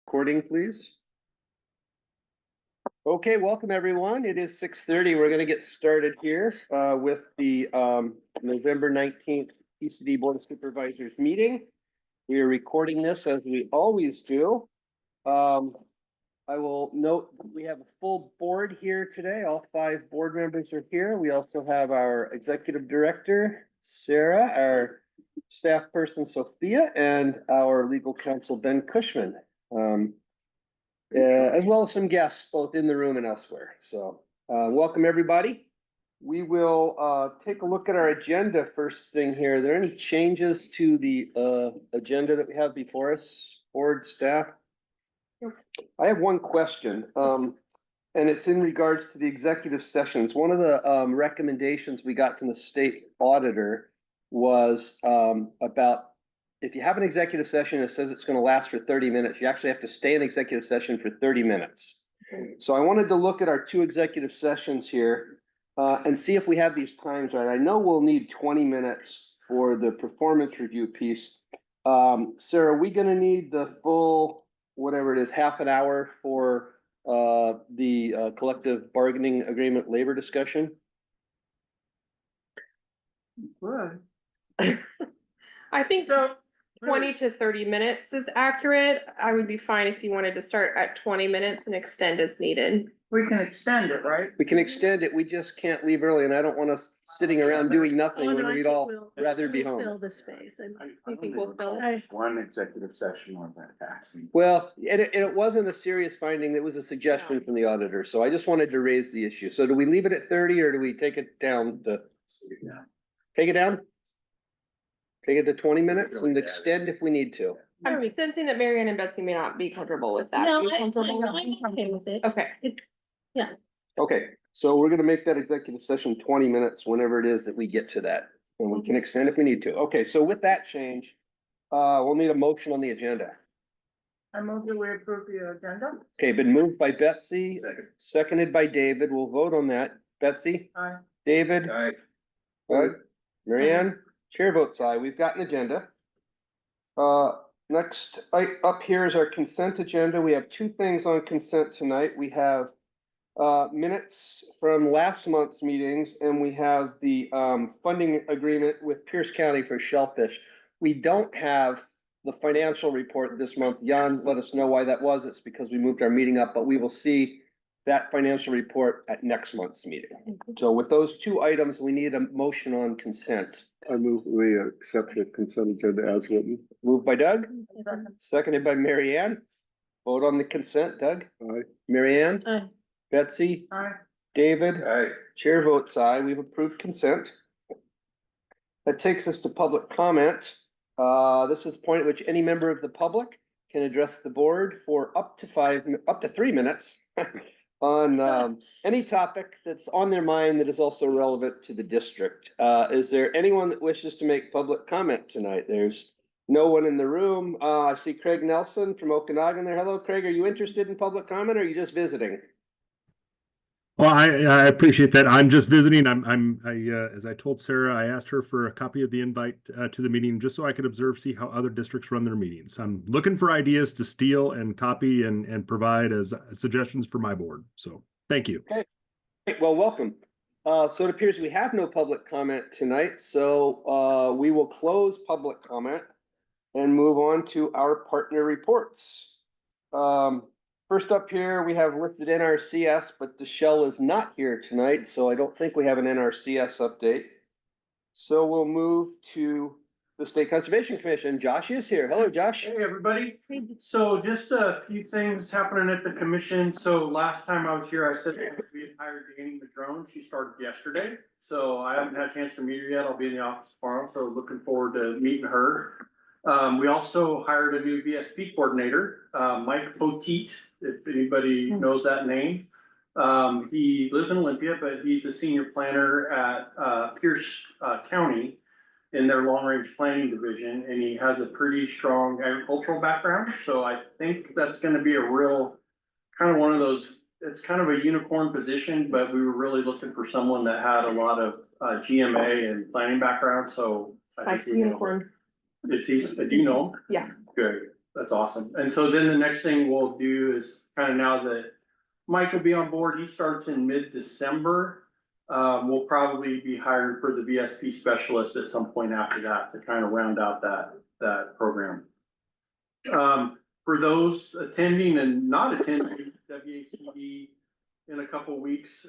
Recording, please. Okay, welcome everyone. It is 6:30. We're going to get started here with the November 19th TCD Board of Supervisors meeting. We are recording this as we always do. I will note we have a full board here today. All 5 board members are here. We also have our executive director, Sarah, our staff person, Sophia, and our legal counsel, Ben Cushman. As well as some guests both in the room and elsewhere. So welcome everybody. We will take a look at our agenda first thing here. Are there any changes to the agenda that we have before us, board staff? I have one question, and it's in regards to the executive sessions. One of the recommendations we got from the state auditor was about if you have an executive session that says it's going to last for 30 minutes, you actually have to stay in executive session for 30 minutes. Okay. So I wanted to look at our 2 executive sessions here and see if we have these times right. I know we'll need 20 minutes for the performance review piece. Sarah, are we going to need the full, whatever it is, half an hour for the collective bargaining agreement labor discussion? Good. I think so. 20 to 30 minutes is accurate. I would be fine if you wanted to start at 20 minutes and extend as needed. We can extend it, right? We can extend it. We just can't leave early, and I don't want us sitting around doing nothing when we'd all rather be home. Fill the space. I think we'll fill. One executive session on that taxing. Well, it wasn't a serious finding. It was a suggestion from the auditor. So I just wanted to raise the issue. So do we leave it at 30 or do we take it down to? Take it down? Take it to 20 minutes and extend if we need to. I'm sensing that Marianne and Betsy may not be comfortable with that. No, I'm comfortable with it. Okay. Okay, so we're gonna make that executive session 20 minutes whenever it is that we get to that. And we can extend if we need to. Okay, so with that change, we'll need a motion on the agenda. I move that we approve the agenda. Okay, been moved by Betsy, seconded by David. We'll vote on that. Betsy? Aye. David? Aye. Doug? Marianne? Chair votes aye. We've got an agenda. Next up here is our consent agenda. We have 2 things on consent tonight. We have minutes from last month's meetings, and we have the funding agreement with Pierce County for shellfish. We don't have the financial report this month. Jan let us know why that was. It's because we moved our meeting up, but we will see that financial report at next month's meeting. So with those 2 items, we need a motion on consent. I move we accept the consent agenda as written. Moved by Doug, seconded by Marianne. Vote on the consent, Doug. Aye. Marianne. Aye. Betsy. Aye. David. Aye. Chair votes aye. We've approved consent. That takes us to public comment. This is the point at which any member of the public can address the board for up to 3 minutes on any topic that's on their mind that is also relevant to the district. Is there anyone that wishes to make public comment tonight? There's no one in the room. I see Craig Nelson from Okanagan there. Hello, Craig. Are you interested in public comment or are you just visiting? Well, I appreciate that. I'm just visiting. As I told Sarah, I asked her for a copy of the invite to the meeting just so I could see how other districts run their meetings. I'm looking for ideas to steal and copy and provide as suggestions for my board. So thank you. Okay. Well, welcome. So it appears we have no public comment tonight. So we will close public comment and move on to our partner reports. First up here, we have listed NRCS, but Michelle is not here tonight, so I don't think we have an NRCS update. So we'll move to the State Conservation Commission. Josh is here. Hello, Josh. Hey, everybody. So just a few things happening at the commission. So last time I was here, I said that we had hired Danny Madrone. She started yesterday. So I haven't had a chance to meet her yet. I'll be in the office tomorrow. So looking forward to meeting her. We also hired a new VSP coordinator, Mike Poteet, if anybody knows that name. He lives in Olympia, but he's a senior planner at Pierce County in their long-range planning division, and he has a pretty strong agricultural background. So I think that's going to be a real kind of one of those, it's kind of a unicorn position, but we were really looking for someone that had a lot of GMA and planning background. So Mike's a unicorn. Is he, do you know him? Yeah. Good. that's awesome. And so then the next thing we'll do is kind of now that Mike will be on board, he starts in mid-December. We'll probably be hiring for the VSP specialist at some point after that to kind of round out that program. For those attending and not attending WACD in a couple of weeks,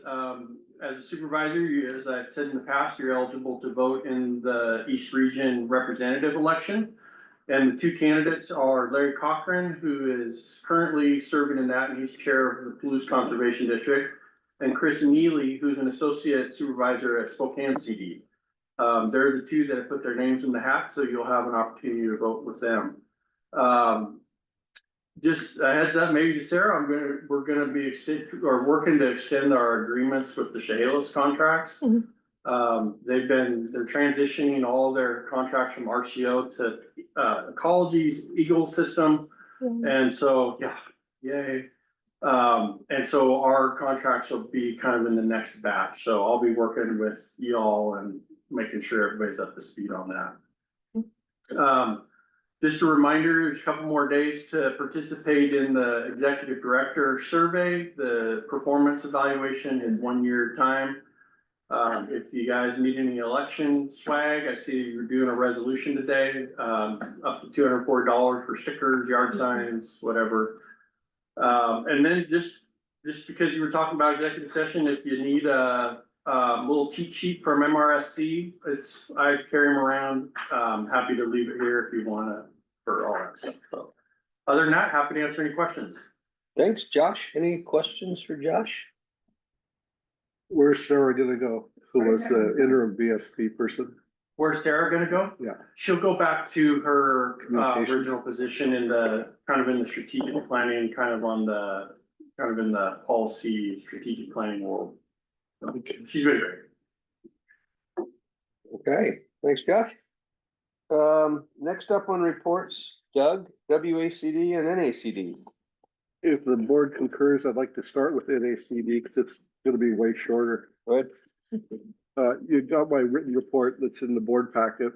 as a supervisor, as I've said in the past, you're eligible to vote in the East Region representative election. And the two candidates are Larry Cochran, who is currently serving in that, and he's chair of the Palouse Conservation District, and Chris Neely, who's an associate supervisor at Spokane CD. They're the two that have put their names in the hat, so you'll have an opportunity to vote with them. Just a heads up, maybe to Sarah, we're gonna be working to extend our agreements with the Chehalis contracts. They're transitioning all their contracts from RCO to Ecology's Eagle system. And so, yeah, yay. And so our contracts will be kind of in the next batch. So I'll be working with y'all and making sure everybody's up to speed on that. Just a reminder, there's a couple more days to participate in the executive director survey. The performance evaluation is 1 year time. If you guys need any election swag, I see you're doing a resolution today, up to $240 for stickers, yard signs, whatever. And then just because you were talking about executive session, if you need a little cheat sheet from MRSC, I carry them around. Happy to leave it here if you wanna, for all that stuff. So, other than that, happy to answer any questions. Thanks, Josh. Any questions for Josh? Where's Sarah gonna go? Who was the interim VSP person? Where's Sarah gonna go? Yeah. She'll go back to her Communications. original position in the strategic planning, kind of in the policy strategic planning world. She's been great. Okay, thanks, Josh. Next up on reports, Doug, WACD and NACD. If the board concurs, I'd like to start with NACD because it's gonna be way shorter. Go ahead. You got my written report that's in the board packet.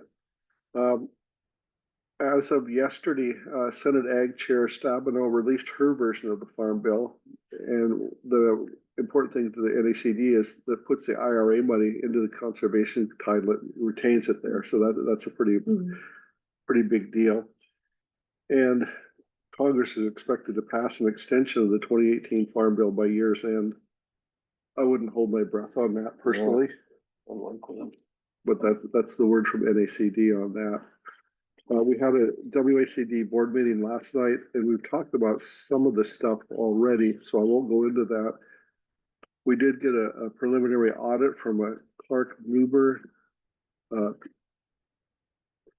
As of yesterday, Senate Ag Chair Stabenow released her version of the Farm Bill. And the important thing to the NACD is that puts the IRA money into the conservation title, it retains it there. So that's a pretty big deal. And Congress is expected to pass an extension of the 2018 Farm Bill by year's end. I wouldn't hold my breath on that personally, but that's the word from NACD on that. We had a WACD board meeting last night, and we've talked about some of this stuff already, so I won't go into that. We did get a preliminary audit from a Clark Nuber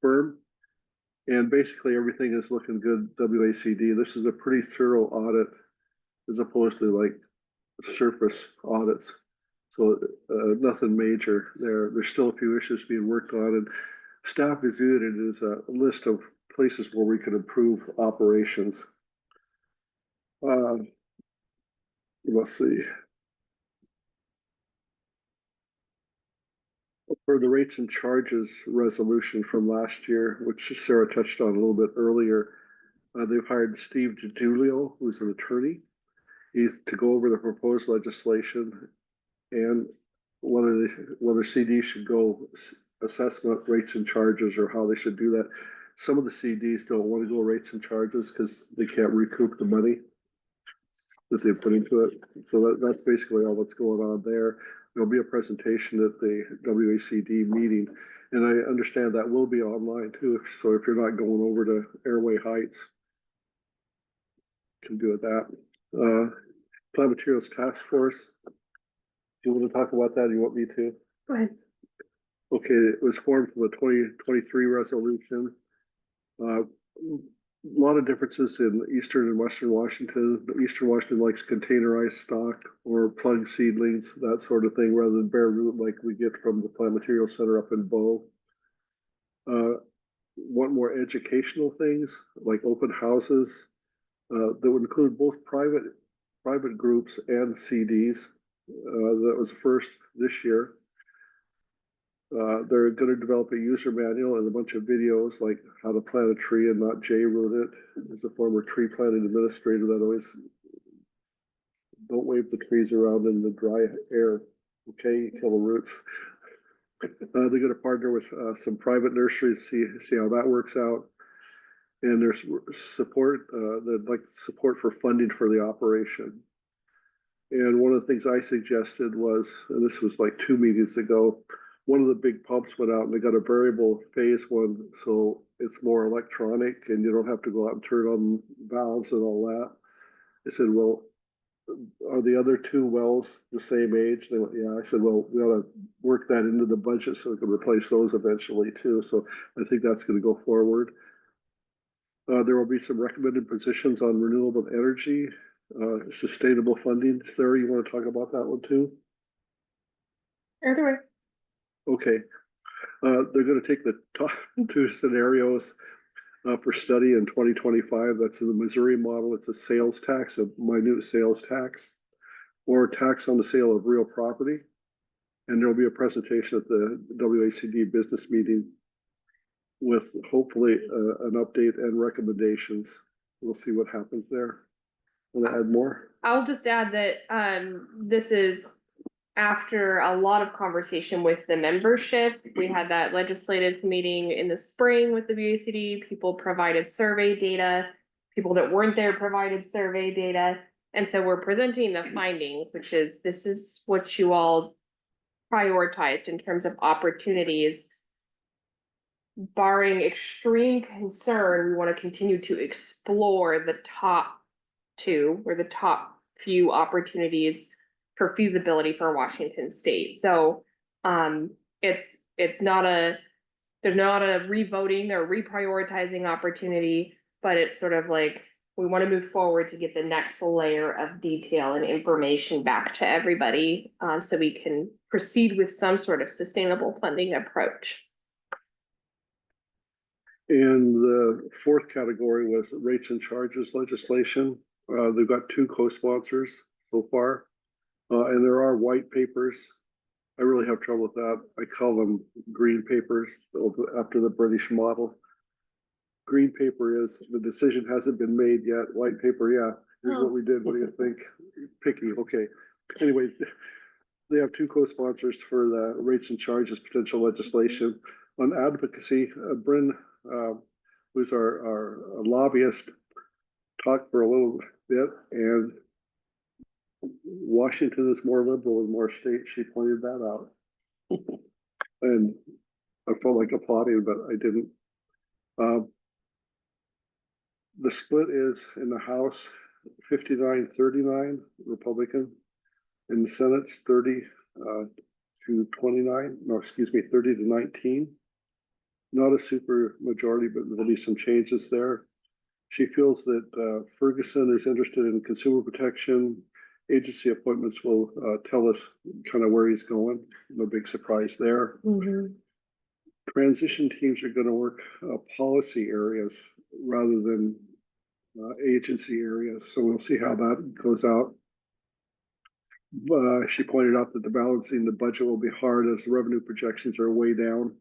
firm, and basically everything is looking good. WACD, this is a pretty thorough audit as opposed to like surface audits. So nothing major there. There's still a few issues being worked on, and staff is viewed it as a list of places where we can improve operations. Let's see. For the rates and charges resolution from last year, which Sarah touched on a little bit earlier, they've hired Steve DiGiulio, who's an attorney. He's to go over the proposed legislation and whether CD should go assessment rates and charges or how they should do that. Some of the CDs don't want to go rates and charges because they can't recoup the money that they put into it. So that's basically all that's going on there. There'll be a presentation at the WACD meeting, and I understand that will be online too. So if you're not going over to Airway Heights, you can do it that. Plant Materials Task Force. Do you want to talk about that? Or you want me to? Go ahead. Okay, it was formed from the 2023 resolution. A lot of differences in Eastern and Western Washington. Eastern Washington likes containerized stock or plug seedlings, that sort of thing, rather than bare root like we get from the Plant Materials Center up in Bow. Want more educational things like open houses that would include both private groups and CDs. That was first this year. They're gonna develop a user manual and a bunch of videos, like how to plant a tree and not J-root it. As a former tree planting administrator, that always, don't wave the trees around in the dry air, okay, kill the roots. They're gonna partner with, some private nurseries, see how that works out. And there's support, they'd like support for funding for the operation. And one of the things I suggested was, and this was like 2 meetings ago, one of the big pumps went out and they got a variable phase one, so it's more electronic and you don't have to go out and turn on valves and all that. I said, well, are the other 2 wells the same age? They went, yeah. I said, well, we ought to work that into the budget so we can replace those eventually too. So I think that's gonna go forward. There will be some recommended positions on renewable energy, sustainable funding. Sarah, you want to talk about that one too? Either way. Okay. They're going to take the top 2 scenarios for study in 2025. That's in the Missouri model. It's a sales tax, a minute sales tax, or tax on the sale of real property. And there'll be a presentation at the WACD business meeting with hopefully an update and recommendations. We'll see what happens there. Want to add more? I'll just add that, this is after a lot of conversation with the membership. We had that legislative meeting in the spring with the WACD. People provided survey data. People that weren't there provided survey data. And so we're presenting the findings, which is, this is what you all prioritized in terms of opportunities. Barring extreme concern, we want to continue to explore the top 2 or the top few opportunities for feasibility for Washington State. So it's not a, there's not a revoting or reprioritizing opportunity, but it's sort of like we want to move forward to get the next layer of detail and information back to everybody, so we can proceed with some sort of sustainable funding approach. And the 4th category was rates and charges legislation. They've got 2 co-sponsors so far. And there are white papers. I really have trouble with that. I call them green papers after the British model. Green paper is the decision hasn't been made yet. White paper, yeah, here's what we did. What do you think? Picky, okay. Anyway, they have 2 co-sponsors for the rates and charges potential legislation. On advocacy, Bryn, who's our lobbyist, talked for a little bit, and Washington is more liberal in more states. She pointed that out. And I felt like applauding, but I didn't. The split is in the House 59-39 Republican. In the Senate's 30 to 29. No, excuse me, 30 to 19. Not a super majority, but there'll be some changes there. She feels that Ferguson is interested in consumer protection. Agency appointments will tell us kind of where he's going. No big surprise there. Transition teams are going to work policy areas rather than agency areas. So we'll see how that goes out. She pointed out that the balancing the budget will be hard as the revenue projections are way down.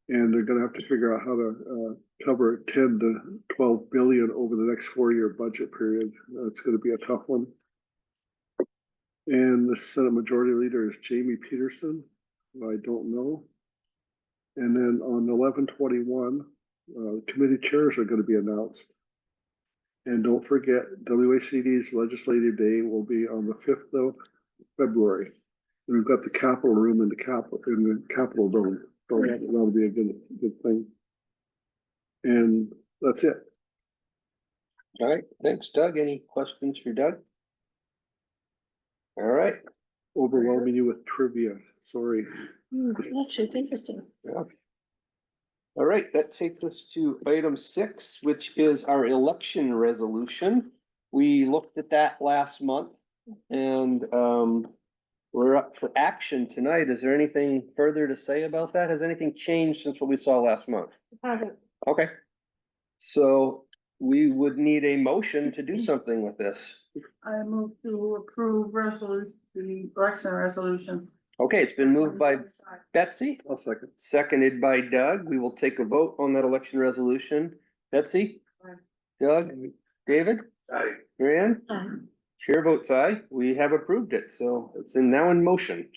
And they're going to have to figure out how to cover 10 to 12 billion over the next 4-year budget period. It's going to be a tough one. And the Senate Majority Leader is Jamie Peterson, who I don't know. And then on 11/21, committee chairs are going to be announced. And don't forget, WACD's legislative day will be on the 5th of February. And we've got the Capitol room in the Capitol building. So that'll be a good thing. And that's it. All right, thanks, Doug. Any questions for Doug? All right. Overwhelming you with trivia, sorry. Actually, it's interesting. Yeah. All right, that takes us to item 6, which is our election resolution. We looked at that last month and we're up for action tonight. Is there anything further to say about that? Has anything changed since what we saw last month? Okay. So we would need a motion to do something with this. I move to approve the election resolution. Okay, it's been moved by Betsy, I'll second. seconded by Doug. We will take a vote on that election resolution. Betsy? Aye. Doug? David? Aye. Marianne? Chair votes aye. We have approved it, so it's now in motion.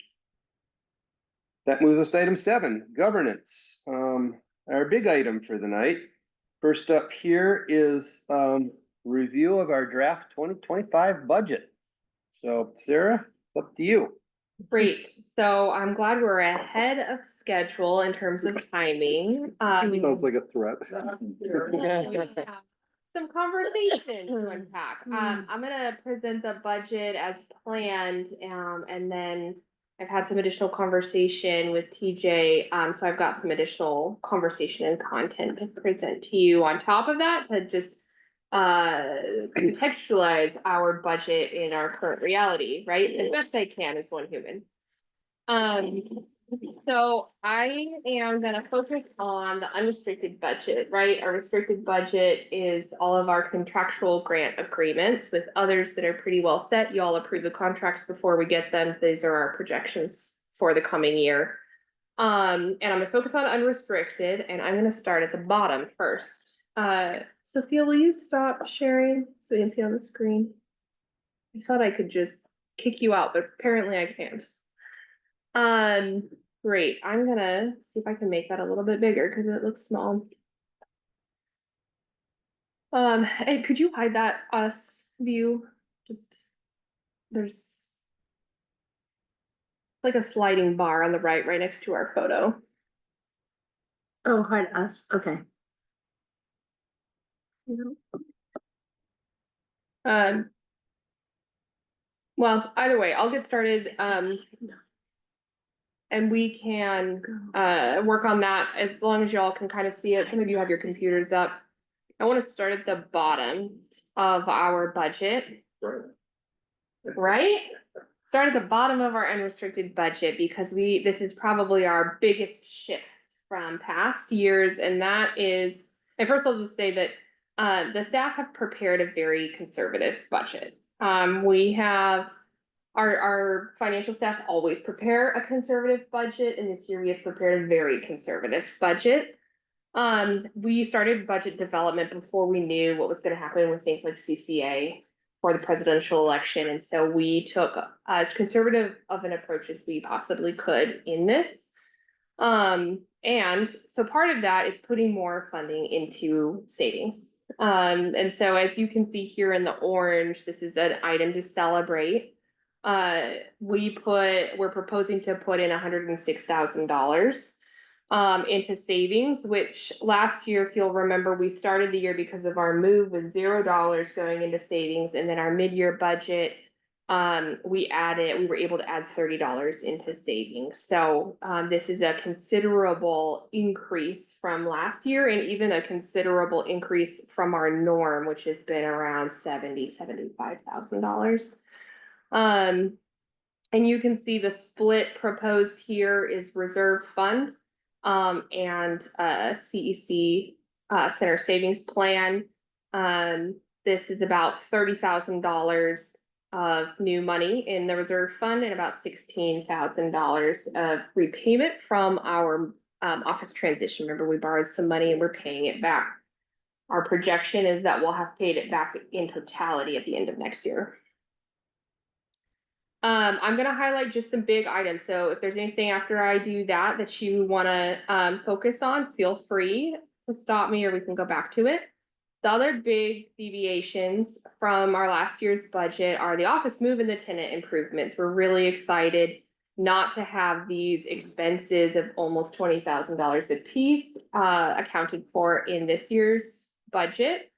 That moves us to item 7, governance. Our big item for the night. First up here is review of our draft 2025 budget. So Sarah, it's up to you. Great, so I'm glad we're ahead of schedule in terms of timing. Sounds like a threat. We have some conversation to unpack. I'm gonna present the budget as planned, and then I've had some additional conversation with TJ, so I've got some additional conversation and content to present to you on top of that to just contextualize our budget in our current reality, right? As best I can as one human. So I am gonna focus on the unrestricted budget, right? Our restricted budget is all of our contractual grant agreements with others that are pretty well set. You all approve the contracts before we get them. These are our projections for the coming year. And I'm gonna focus on unrestricted, and I'm gonna start at the bottom first. Sophia, will you stop sharing so we can see on the screen? I thought I could just kick you out, but apparently I can't. Great, I'm gonna see if I can make that a little bit bigger because it looks small. And could you hide that us view? Just, there's like a sliding bar on the right next to our photo. Oh, hide us, okay. Well, either way, I'll get started, and we can, work on that as long as y'all can kind of see it. Some of you have your computers up. I want to start at the bottom of our budget. Right? Start at the bottom of our unrestricted budget because this is probably our biggest shift from past years, and that is, and first I'll just say that the staff have prepared a very conservative budget. We have our financial staff always prepare a conservative budget, and this year we have prepared a very conservative budget. We started budget development before we knew what was gonna happen with things like CCA for the presidential election, and so we took as conservative of an approach as we possibly could in this. And so part of that is putting more funding into savings. And so as you can see here in the orange, this is an item to celebrate. We're proposing to put in $106,000 into savings, which last year, if you'll remember, we started the year because of our move with $0 going into savings, and then our mid-year budget, we were able to add $30 into savings. So this is a considerable increase from last year, and even a considerable increase from our norm, which has been around $75,000. And you can see the split proposed here is reserve fund and CEC center savings plan. This is about $30,000 of new money in the reserve fund and about $16,000 of repayment from our office transition. Remember, we borrowed some money and we're paying it back. Our projection is that we'll have paid it back in totality at the end of next year. I'm gonna highlight just some big items. So if there's anything after I do that you wanna focus on, feel free to stop me or we can go back to it. The other big deviations from our last year's budget are the office move and the tenant improvements. We're really excited not to have these expenses of almost $20,000 a piece accounted for in this year's budget,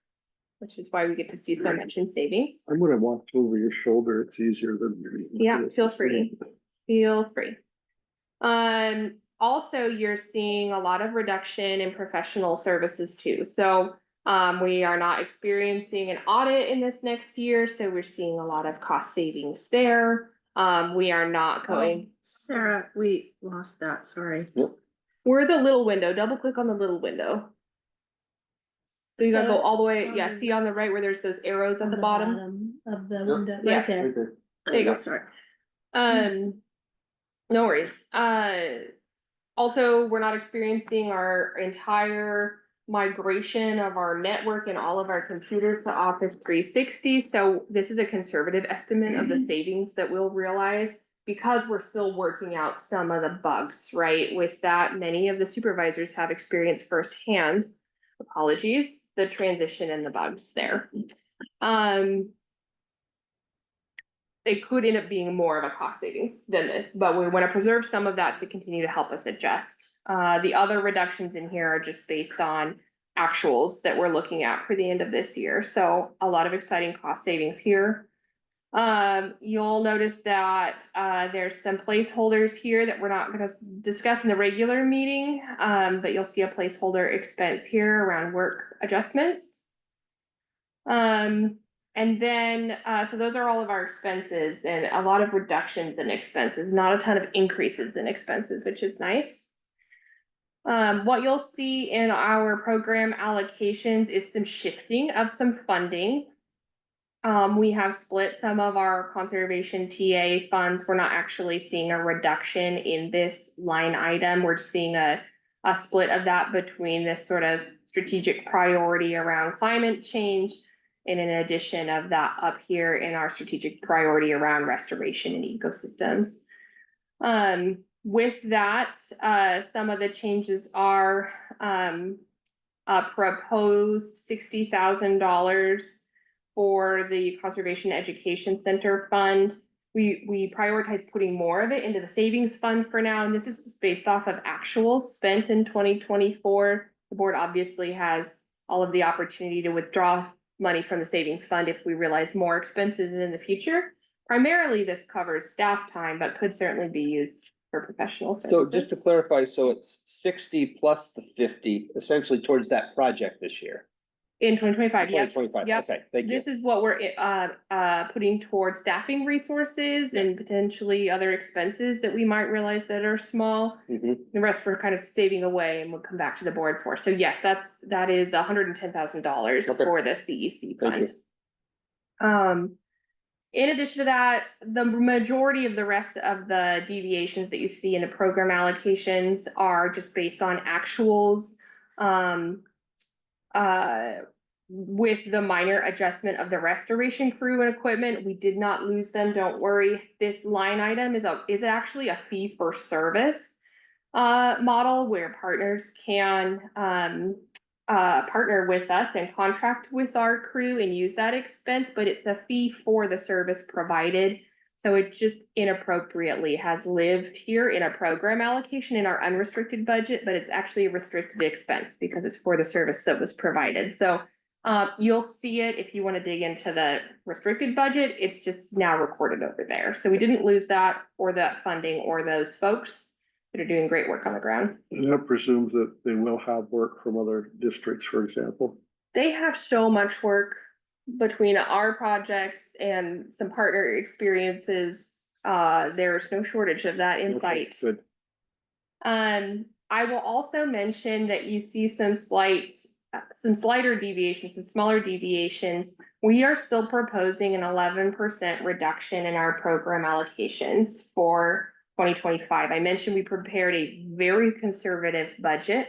which is why we get to see so much in savings. I'm gonna watch over your shoulder. It's easier than. Yeah, feel free. Feel free. Also, you're seeing a lot of reduction in professional services too. So we are not experiencing an audit in this next year, so we're seeing a lot of cost savings there. We are not going. Sarah, we lost that, sorry. We're the little window. Double click on the little window. So you gotta go all the way. Yeah, see on the right where there's those arrows at the bottom. Of the window, Yeah. right there. There you go. Sorry. No worries. Also, we're not experiencing our entire migration of our network and all of our computers to Office 360. So this is a conservative estimate of the savings that we'll realize because we're still working out some of the bugs, right? With that, many of the supervisors have experienced firsthand, apologies, the transition and the bugs there. It could end up being more of a cost savings than this, but we want to preserve some of that to continue to help us adjust. The other reductions in here are just based on actuals that we're looking at for the end of this year. So a lot of exciting cost savings here. You'll notice that there's some placeholders here that we're not going to discuss in the regular meeting, but you'll see a placeholder expense here around work adjustments. And then, so those are all of our expenses and a lot of reductions in expenses, not a ton of increases in expenses, which is nice. What you'll see in our program allocations is some shifting of some funding. We have split some of our conservation TA funds. We're not actually seeing a reduction in this line item. We're seeing a split of that between this sort of strategic priority around climate change. And in addition of that up here in our strategic priority around restoration and ecosystems. With that, some of the changes are a proposed $60,000 for the Conservation Education Center Fund. We prioritize putting more of it into the savings fund for now, and this is just based off of actuals spent in 2024. The board obviously has all of the opportunity to withdraw money from the savings fund if we realize more expenses in the future. Primarily, this covers staff time, but could certainly be used for professional So services. just to clarify, so it's 60 plus the 50, essentially towards that project this year. In 2025, yeah. 2025, Yep. okay, thank you. This is what we're putting towards staffing resources and potentially other expenses that we might realize that are small. Mhm. The rest we're kind of saving away and we'll come back to the board for. So yes, that is $110,000 Okay. for the CEC Thank fund. In addition to that, the majority of the rest of the deviations that you see in the program allocations are just based on actuals. With the minor adjustment of the restoration crew and equipment, we did not lose them, don't worry. This line item is actually a fee for service model where partners can partner with us and contract with our crew and use that expense, but it's a fee for the service provided. So it just inappropriately has lived here in a program allocation in our unrestricted budget, but it's actually a restricted expense because it's for the service that was provided. So you'll see it if you want to dig into the restricted budget. It's just now recorded over there. So we didn't lose that or that funding or those folks that are doing great work on the ground. And that presumes that they will have work from other districts, for example. They have so much work between our projects and some partner experiences. There's no shortage of that insight. Okay, good. I will also mention that you see some slighter deviations, some smaller deviations. We are still proposing an 11% reduction in our program allocations for 2025. I mentioned we prepared a very conservative budget,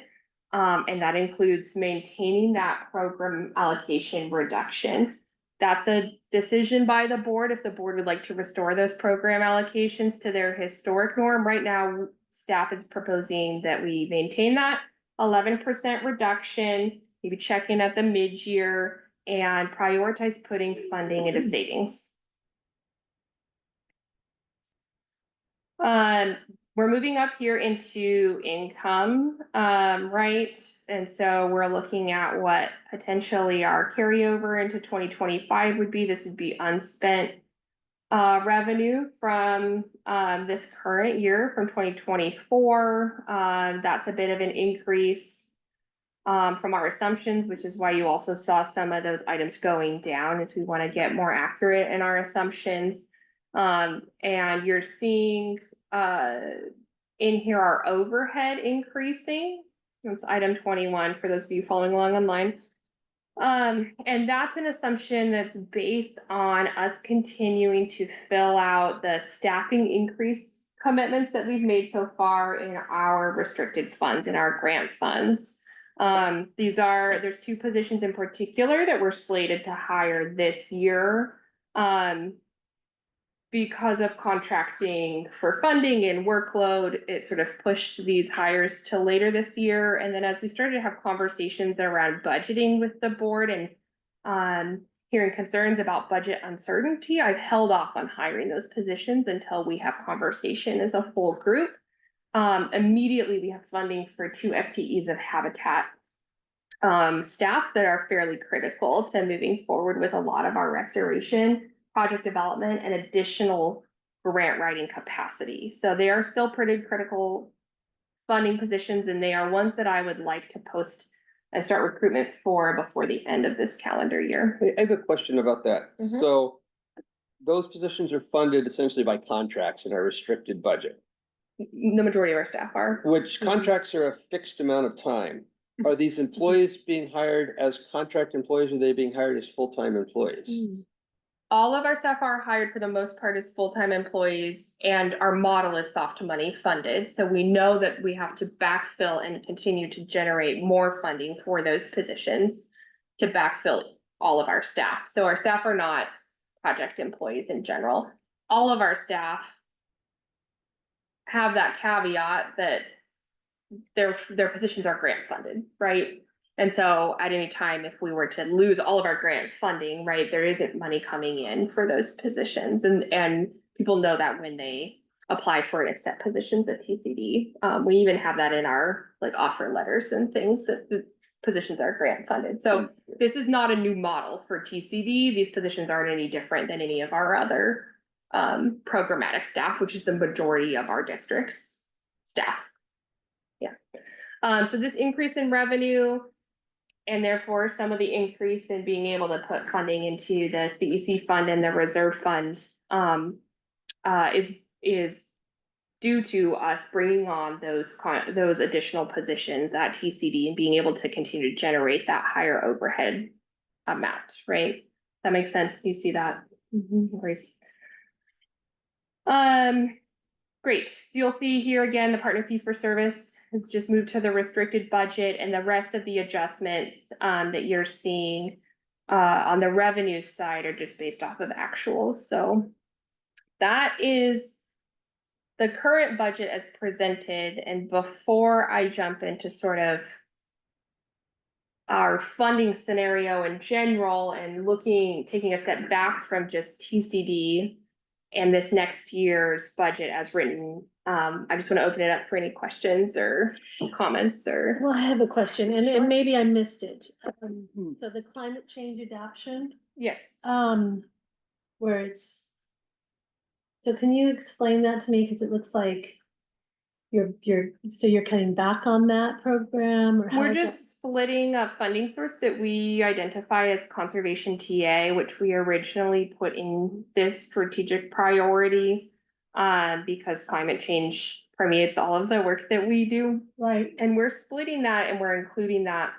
and that includes maintaining that program allocation reduction. That's a decision by the board if the board would like to restore those program allocations to their historic norm. Right now, staff is proposing that we maintain that 11% reduction, maybe check in at the mid-year and prioritize putting funding into savings. We're moving up here into income, right? And so we're looking at what potentially our carryover into 2025 would be. This would be unspent revenue from this current year from 2024. That's a bit of an increase from our assumptions, which is why you also saw some of those items going down as we want to get more accurate in our assumptions. And you're seeing in here our overhead increasing. That's item 21 for those of you following along online. And that's an assumption that's based on us continuing to fill out the staffing increase commitments that we've made so far in our restricted funds, in our grant funds. There's two positions in particular that we're slated to hire this year. Because of contracting for funding and workload, it sort of pushed these hires till later this year. And then as we started to have conversations around budgeting with the board and hearing concerns about budget uncertainty, I've held off on hiring those positions until we have conversation as a full group. Immediately, we have funding for 2 FTEs of Habitat staff that are fairly critical to moving forward with a lot of our restoration, project development, and additional grant writing capacity. So they are still pretty critical funding positions, and they are ones that I would like to post and start recruitment for before the end of this calendar year. I have a question about that. Mhm. So those positions are funded essentially by contracts in our restricted budget, The majority of our staff are. which contracts are a fixed amount of time. Are these employees being hired as contract employees, or are they being hired as full-time employees? All of our staff are hired for the most part as full-time employees, and our model is soft money funded. So we know that we have to backfill and continue to generate more funding for those positions to backfill all of our staff. So our staff are not project employees in general. All of our staff have that caveat that their positions are grant funded, right? And so at any time, if we were to lose all of our grant funding, right, there isn't money coming in for those positions. And people know that when they apply for and accept positions at TCD. We even have that in our like offer letters and things that the positions are grant funded. So this is not a new model for TCD. These positions aren't any different than any of our other programmatic staff, which is the majority of our district's staff. Yeah. So this increase in revenue, and therefore some of the increase in being able to put funding into the CEC fund and the reserve fund is due to us bringing on those additional positions at TCD and being able to continue to generate that higher overhead amount, right? That makes sense. Do you see that? Great. So you'll see here again, the partner fee for service has just moved to the restricted budget, and the rest of the adjustments that you're seeing on the revenue side are just based off of actuals. So that is the current budget as presented. And before I jump into sort of our funding scenario in general and taking a step back from just TCD and this next year's budget as written, I just want to open it up for any questions or comments or. Well, I have a question, and Sure. maybe I missed it. So the climate change adoption, Yes. where it's. So can you explain that to me? Cause it looks like you're cutting back on that program, or how We're is that? just splitting a funding source that we identify as conservation TA, which we originally put in this strategic priority. Because climate change permeates all of the work that we do. Right, And we're splitting that and we're including that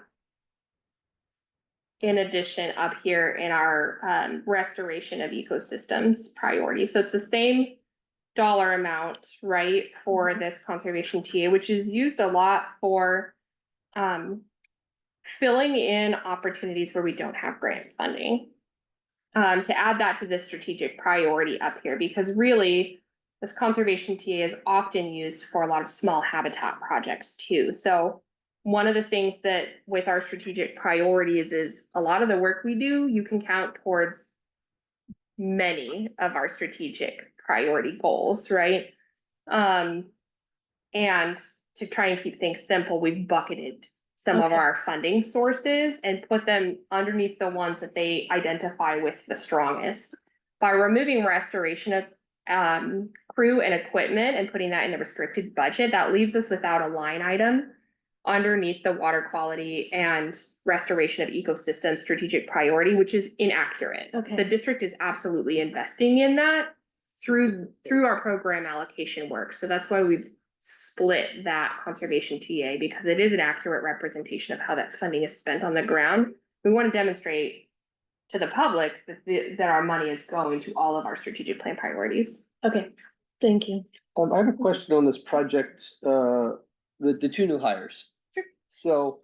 in addition up here in our restoration of ecosystems priority. So it's the same dollar amount, right, for this conservation TA, which is used a lot for filling in opportunities where we don't have grant funding. To add that to this strategic priority up here, because really this conservation TA is often used for a lot of small habitat projects too. So one of the things that with our strategic priorities is a lot of the work we do, you can count towards many of our strategic priority goals, right? And to try and keep things simple, we've bucketed some of Okay. our funding sources and put them underneath the ones that they identify with the strongest. By removing restoration of crew and equipment and putting that in the restricted budget, that leaves us without a line item underneath the water quality and restoration of ecosystem strategic priority, which is inaccurate. Okay. The district is absolutely investing in that through our program allocation work. So that's why we've split that conservation TA, because it is an accurate representation of how that funding is spent on the ground. We want to demonstrate to the public that our money is going to all of our strategic plan priorities. okay, Thank you. I have a question on this project, the two new hires. So,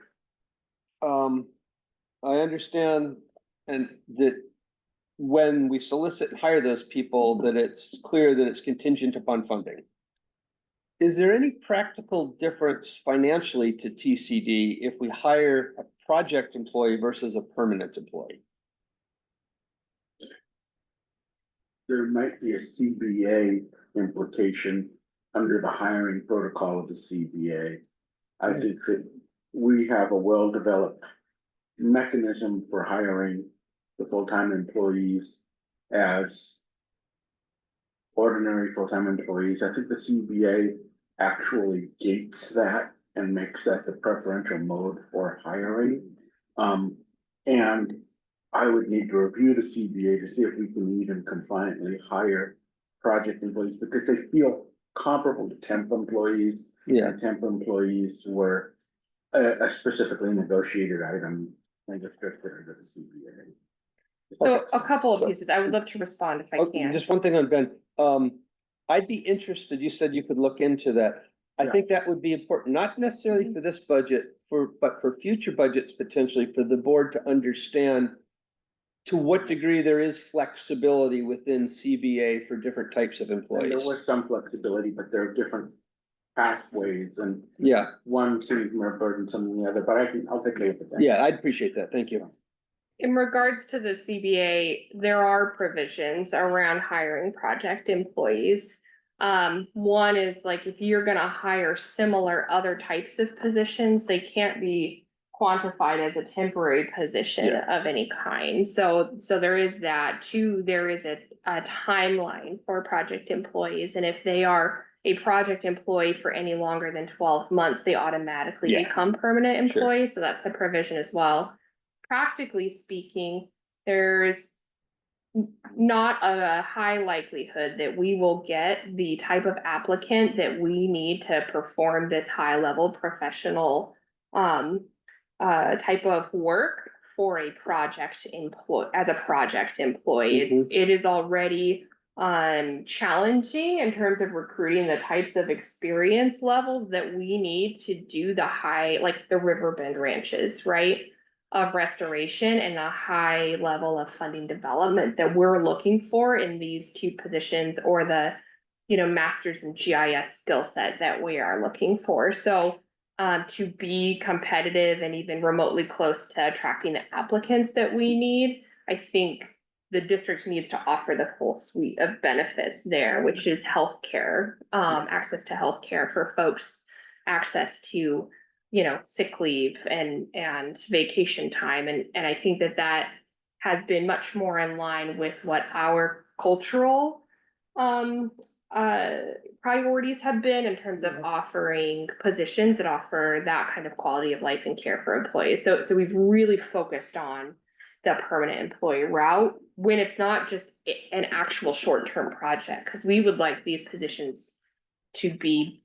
I understand and that when we solicit and hire those people, that it's clear that it's contingent upon funding. Is there any practical difference financially to TCD if we hire a project employee versus a permanent employee? There might be a CBA implication under the hiring protocol of the CBA. I think that we have a well-developed mechanism for hiring the full-time employees as ordinary full-time employees. I think the CBA actually gates that and makes that the preferential mode for hiring. And I would need to review the CBA to see if we can even compliantly hire project employees because they feel comparable to temp employees. Yeah, And temp employees were a specifically negotiated item and restricted under the CBA. So a couple of So- pieces. I would love to respond if I okay, can. just one thing on Ben. I'd be interested, you said you could look into that. I Yeah. think that would be important, not necessarily for this budget, but for future budgets potentially, for the board to understand to what degree there is flexibility within CBA for different types of And there employees. was some flexibility, but there are different pathways and Yeah, one seems more burdensome than the other, but I'll take a look at that. yeah, I'd appreciate that. Thank you. In regards to the CBA, there are provisions around hiring project employees. One is like if you're gonna hire similar other types of positions, they can't be quantified as a temporary position of any kind. So there is that. Two, there is a timeline for project employees, and if they are a project employee for any longer than 12 months, they automatically Yeah. become permanent Sure. employees, so that's a provision as well. Practically speaking, there's not a high likelihood that we will get the type of applicant that we need to perform this high level professional type of work for a project as a project employee. It is already challenging in terms of recruiting the types of experience levels that we need to do the high, like the Riverbend ranches, right? Of restoration and the high level of funding development that we're looking for in these two positions, or the, masters in GIS skill set that we are looking for. So to be competitive and even remotely close to attracting the applicants that we need, I think the district needs to offer the full suite of benefits there, which is healthcare, access to healthcare for folks, access to sick leave and vacation time. And I think that has been much more in line with what our cultural priorities have been in terms of offering positions that offer that kind of quality of life and care for employees. So we've really focused on the permanent employee route when it's not just an actual short-term project, because we would like these positions to be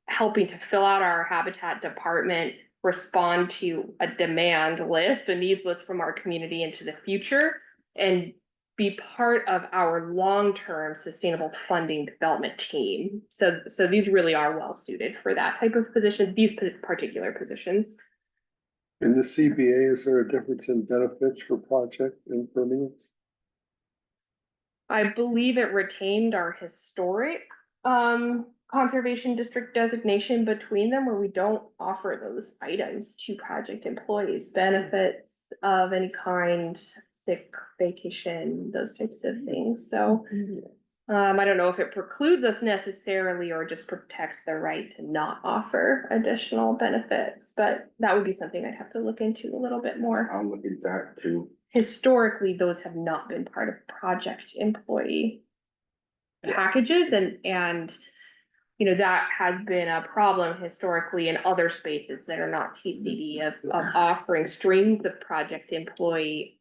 helping to fill out our habitat department, respond to a demand list, a needs list from our community into the future, and be part of our long-term sustainable funding development team. So these really are well suited for that type of position, these particular positions. In the CBA, is there a difference in benefits for project and permanent? I believe it retained our historic conservation district designation between them, where we don't offer those items to project employees, benefits of any kind, sick, vacation, those types of things. So I don't know if it precludes us necessarily or just protects the right to not offer additional benefits, but that would be something I'd have to look into a little bit more. I'll look into that too. Historically, those have not been part of project employee packages, and that has been a problem historically in other spaces that are not TCD of offering strings of project employee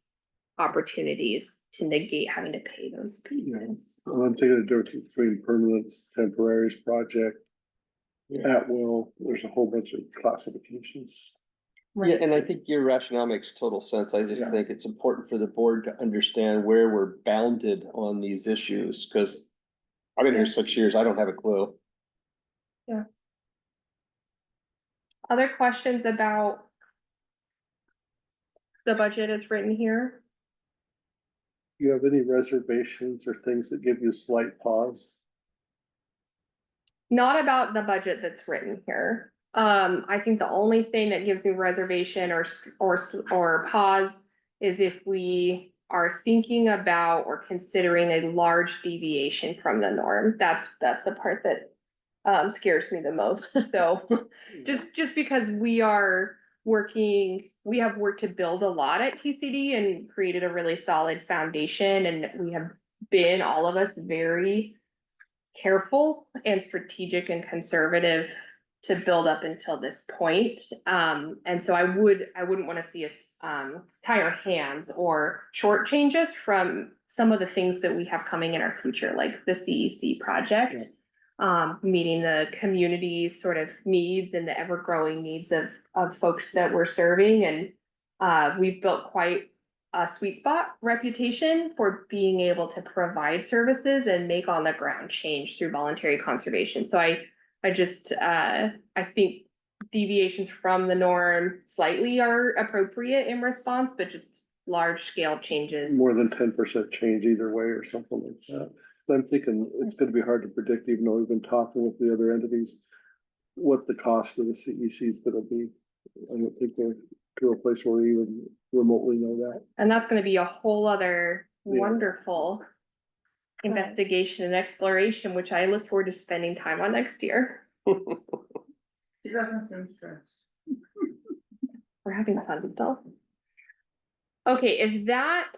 opportunities to negate having to pay those pieces. Well, I'm thinking the difference between permanents, temporaries, project, at will, there's a whole bunch of classifications. Yeah, and I think your rationale makes total sense. I just Yeah. think it's important for the board to understand where we're bounded on these issues, because I've been here 6 years. I don't have a clue. Other questions about the budget as written here? Do you have any reservations or things that give you slight pause? Not about the budget that's written here. I think the only thing that gives me reservation or pause is if we are thinking about or considering a large deviation from the norm. That's the part that scares me the most. So just because we have worked to build a lot at TCD and created a really solid foundation, and we have been, all of us, very careful and strategic and conservative to build up until this point. And so I wouldn't want to see us tie our hands or short changes from some of the things that we have coming in our future, like the CEC project. Meeting the community's sort of needs and the ever-growing needs of folks that we're serving. And we've built quite a sweet spot reputation for being able to provide services and make on the ground change through voluntary conservation. So I think deviations from the norm slightly are appropriate in response, but just large scale changes. More than 10% change either way or something like that. So I'm thinking it's gonna be hard to predict, even though we've been talking with the other entities, what the cost of the CEC is gonna be. I don't think we're to a place where we even remotely know that. And that's gonna be a whole other Yeah. wonderful investigation and exploration, which I look forward to spending time on next year. She doesn't seem stressed. We're having fun still. Okay, if that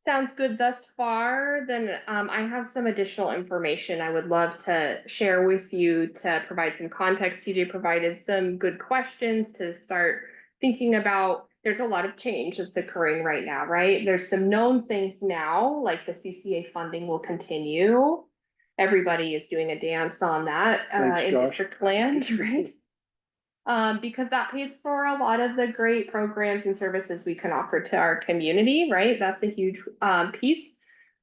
sounds good thus far, then I have some additional information I would love to share with you to provide some context. TJ provided some good questions to start thinking about. There's a lot of change that's occurring right now, right? There's some known things now, like the CCA funding will continue. Everybody is doing a dance on that Thanks, in Josh. district land, right? Because that pays for a lot of the great programs and services we can offer to our community, right? That's a huge piece.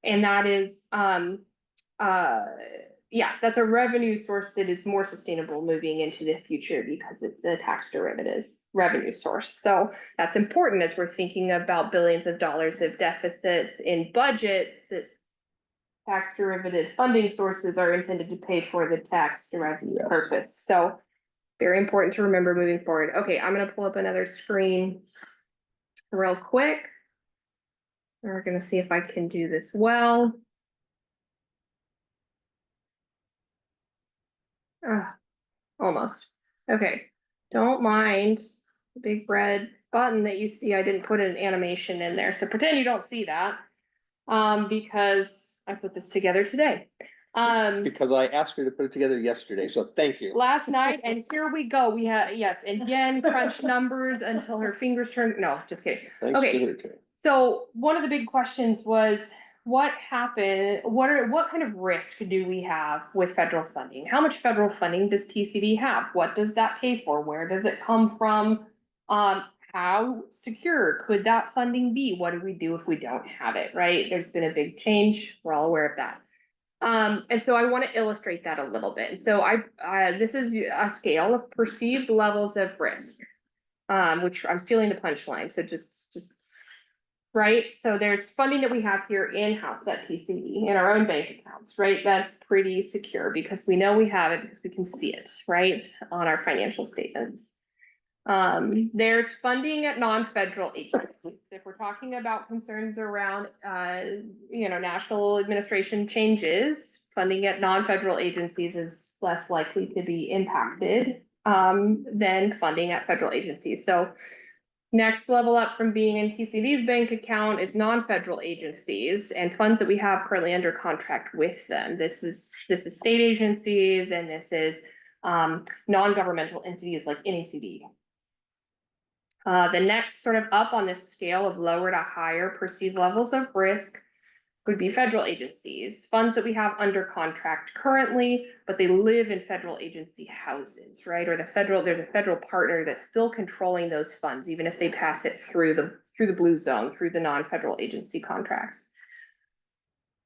And that is that's a revenue source that is more sustainable moving into the future because it's a tax derivative revenue source. So that's important as we're thinking about billions of dollars of deficits in budgets, that tax derivative funding sources are intended to pay for the tax revenue purpose. So very important to remember moving forward. Okay, I'm gonna pull up another screen real quick. We're gonna see if I can do this well. Almost. Okay, don't mind the big red button that you see. I didn't put an animation in there, so pretend you don't see that. Because I put this together today. Because I asked her to put it together yesterday, so thank you. Last night, and here we go. We have, yes, and Jen crunched numbers until her fingers turned. No, just kidding. Thanks for Okay. giving it to me. So one of the big questions was, what happened? What kind of risk do we have with federal funding? How much federal funding does TCD have? What does that pay for? Where does it come from? How secure could that funding be? What do we do if we don't have it, right? There's been a big change. We're all aware of that. And so I want to illustrate that a little bit. And so this is a scale of perceived levels of risk, which I'm stealing the punchline. So just right. So there's funding that we have here in-house at TCD in our own bank accounts, right? That's pretty secure because we know we have it because we can see it, right, on our financial statements. There's funding at non-federal agencies. If we're talking about concerns around, national administration changes, funding at non-federal agencies is less likely to be impacted, than funding at federal agencies. So next level up from being in TCD's bank account is non-federal agencies and funds that we have currently under contract with them. This is state agencies, and this is, non-governmental entities like NACD. The next sort of up on this scale of lower to higher perceived levels of risk would be federal agencies, funds that we have under contract currently, but they live in federal agency houses, right? Or there's a federal partner that's still controlling those funds, even if they pass it through the blue zone, through the non-federal agency contracts.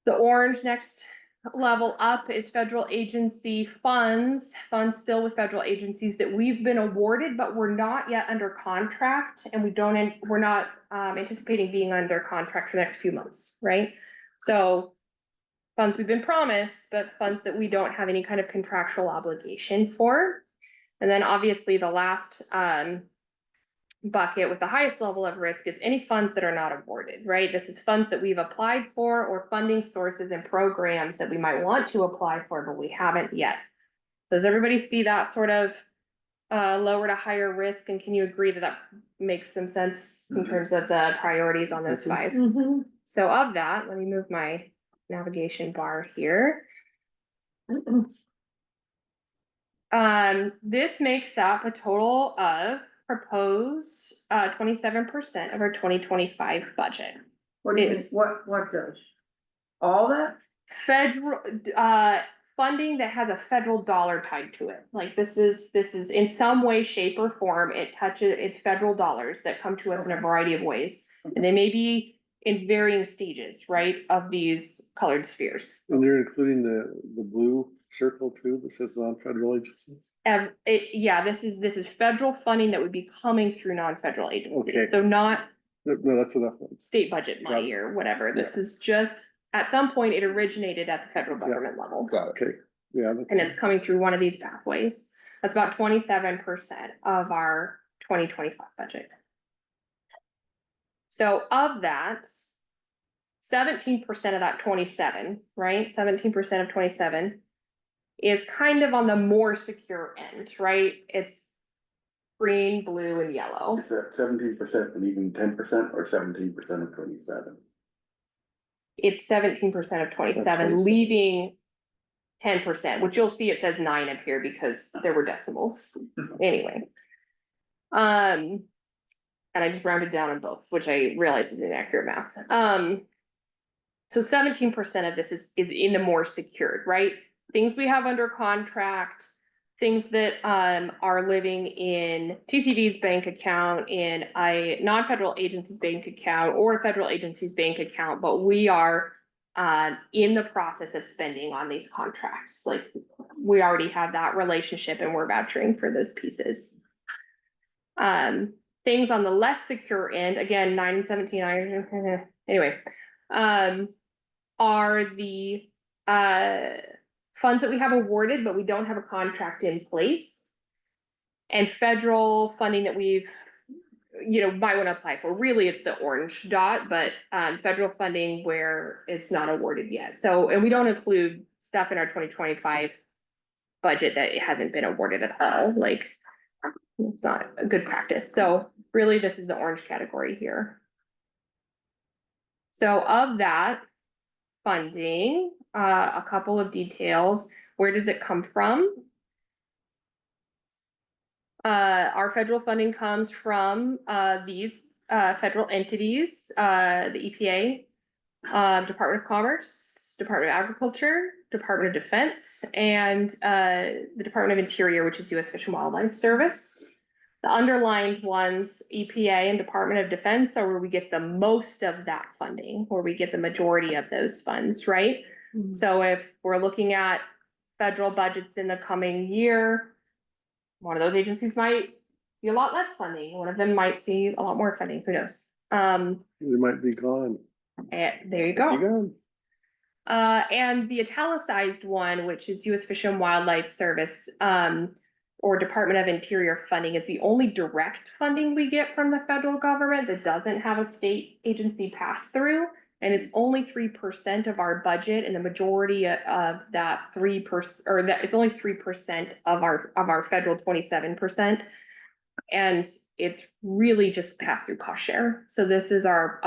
The orange next level up is federal agency funds, funds still with federal agencies that we've been awarded, but we're not yet under contract. And we're not anticipating being under contract for the next few months, right? So funds we've been promised, but funds that we don't have any kind of contractual obligation for. And then obviously the last bucket with the highest level of risk is any funds that are not awarded, right? This is funds that we've applied for or funding sources and programs that we might want to apply for, but we haven't yet. Does everybody see that sort of lower to higher risk? And can you agree that that makes some sense in terms of the priorities on those five? Mhm. So of that, let me move my navigation bar here. This makes up a total of proposed 27% of our 2025 budget. What do you mean, Is- what does? All that? Federal funding that has a federal dollar tied to it. Like this is in some way, shape, or form, it's federal dollars that come to us in a variety of ways. And they may be in varying stages, right, of these colored spheres. And they're including the blue circle too, that says non-federal agencies. Yeah, this is federal funding that would be coming through non-federal agencies, Okay. so not No, that's enough. state budget money Got it. or whatever. This is just, at some point, it originated at the federal government level. Got it. Okay, yeah. And it's coming through one of these pathways. That's about 27% of our 2025 budget. So of that, 17% of that 27, right? 17% of 27 is kind of on the more secure end, right? It's green, blue, and yellow. Is that 17% and even 10% or 17% of 27? It's 17% of 27, 27. leaving 10%, which you'll see it says 9 up here because there were decimals. Anyway. And I just rounded down on both, which I realize is inaccurate math. So 17% of this is in the more secured, right? Things we have under contract, things that are living in TCD's bank account, in a non-federal agency's bank account, or a federal agency's bank account, but we are in the process of spending on these contracts. Like we already have that relationship and we're vouchering for those pieces. Things on the less secure end, again, 9 and 17, anyway, are the funds that we have awarded, but we don't have a contract in place. And federal funding that we've, might want to apply for. Really, it's the orange dot, but federal funding where it's not awarded yet. So, and we don't include stuff in our 2025 budget that it hasn't been awarded at all. Like, it's not a good practice. So really, this is the orange category here. So of that funding, a couple of details. Where does it come from? Our federal funding comes from these federal entities, the EPA, Department of Commerce, Department of Agriculture, Department of Defense, and the Department of Interior, which is U.S. Fish and Wildlife Service. The underlined ones, EPA and Department of Defense, are where we get the most of that funding, where we get the majority of those funds, right? Mhm. So if we're looking at federal budgets in the coming year, one of those agencies might see a lot less funding. One of them might see a lot more funding. Who knows? They might be gone. There you Be go. gone. And the italicized one, which is U.S. Fish and Wildlife Service, or Department of Interior funding, is the only direct funding we get from the federal government that doesn't have a state agency pass through. And it's only 3% of our budget, and the majority of that 3%, or that it's only 3% of our federal 27%. And it's really just pass through cost share. So this is our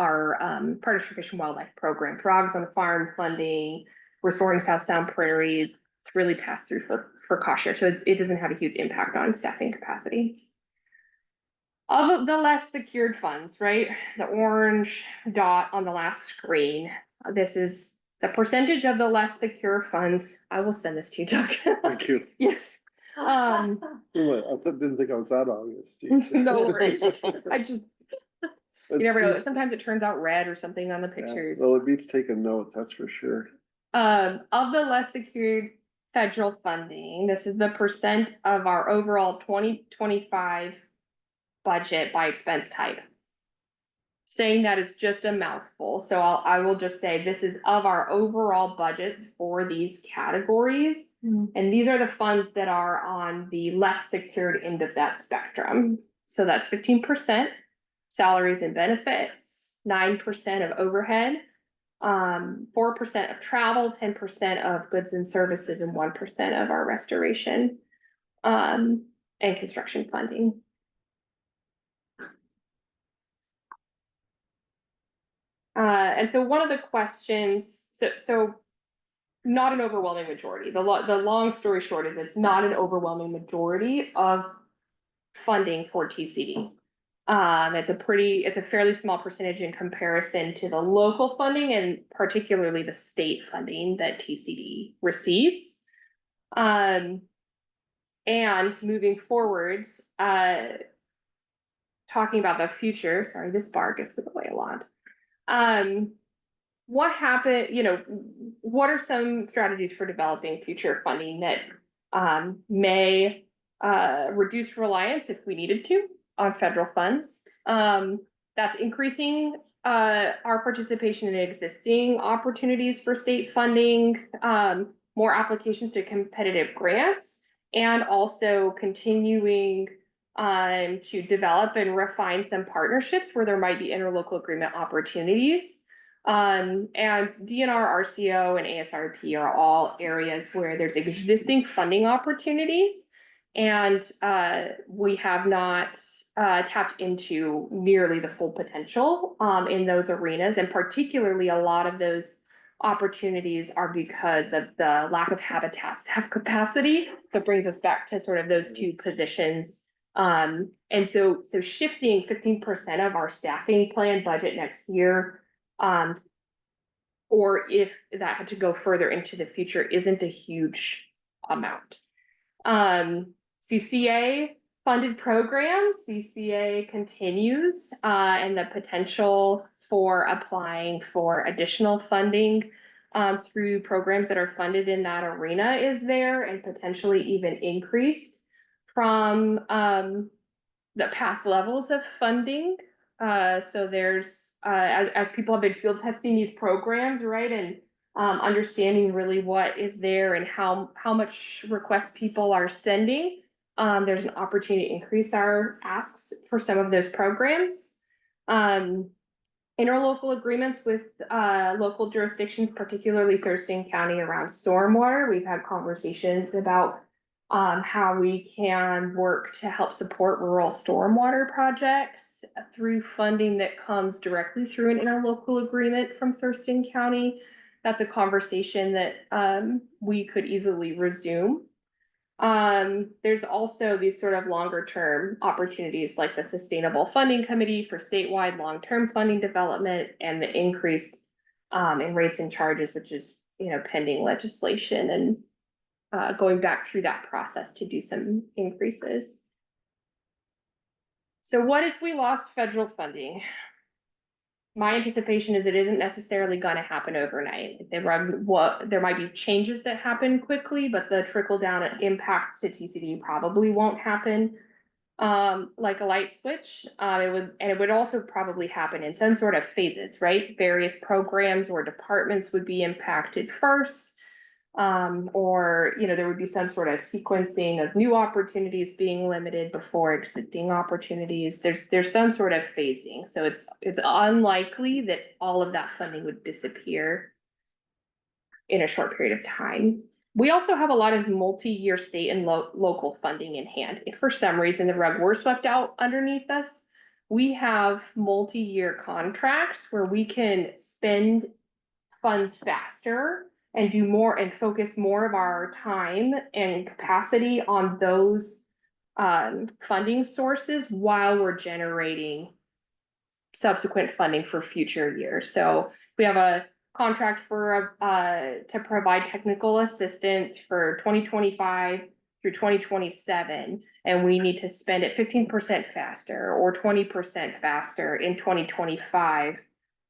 Partners for Fish and Wildlife program, Frogs on a Farm funding, Restoring South Sound Prairies. It's really pass through for cost share. So it doesn't have a huge impact on staffing capacity. Of the less secured funds, right? The orange dot on the last screen. This is the percentage of the less secure funds. I will send this to you, Doug. Thank you. Yes. I didn't think I was that obvious. Geez. No worries. I just, you That's never know. good. Sometimes it turns out red or something on the Yeah, pictures. well, it beats taking notes, that's for sure. Of the less secured federal funding, this is the percent of our overall 2025 budget by expense type. Saying that is just a mouthful, so I will just say this is of our overall budgets for these categories. And these are the funds that are on the less secured end of that spectrum. So that's 15% salaries and benefits, 9% of overhead, 4% of travel, 10% of goods and services, and 1% of our restoration and construction funding. And so one of the questions, so not an overwhelming majority. The long story short is it's not an overwhelming majority of funding for TCD. It's a fairly small percentage in comparison to the local funding and particularly the state funding that TCD receives. And moving forward, talking about the future, sorry, this bar gets in the way a lot. What happened, what are some strategies for developing future funding that may reduce reliance if we needed to on federal funds? That's increasing our participation in existing opportunities for state funding, more applications to competitive grants, and also continuing to develop and refine some partnerships where there might be interlocal agreement opportunities. And DNR, RCO, and ASRP are all areas where there's existing funding opportunities. And we have not tapped into nearly the full potential in those arenas. And particularly a lot of those opportunities are because of the lack of habitat staff capacity. So it brings us back to sort of those two positions. And so shifting 15% of our staffing plan budget next year, or if that had to go further into the future, isn't a huge amount. CCA funded programs, CCA continues, and the potential for applying for additional funding through programs that are funded in that arena is there, and potentially even increased from the past levels of funding. So there's, as people have been field testing these programs, right, and understanding really what is there and how much requests people are sending, there's an opportunity to increase our asks for some of those programs. Interlocal agreements with local jurisdictions, particularly Thurston County around stormwater. We've had conversations about how we can work to help support rural stormwater projects through funding that comes directly through an interlocal agreement from Thurston County. That's a conversation that we could easily resume. There's also these sort of longer term opportunities like the Sustainable Funding Committee for statewide long-term funding development and the increase in rates and charges, which is, pending legislation and going back through that process to do some increases. So what if we lost federal funding? My anticipation is it isn't necessarily going to happen overnight. There might be changes that happen quickly, but the trickle down impact to TCD probably won't happen like a light switch. It would also probably happen in some sort of phases, right? Various programs or departments would be impacted first. Or, there would be some sort of sequencing of new opportunities being limited before existing opportunities. There's some sort of phasing. So it's unlikely that all of that funding would disappear in a short period of time. We also have a lot of multi-year state and local funding in hand. If for some reason the rug were swept out underneath us, we have multi-year contracts where we can spend funds faster and do more and focus more of our time and capacity on those funding sources while we're generating subsequent funding for future years. So we have a contract for to provide technical assistance for 2025 through 2027, and we need to spend it 15% faster or 20% faster in 2025,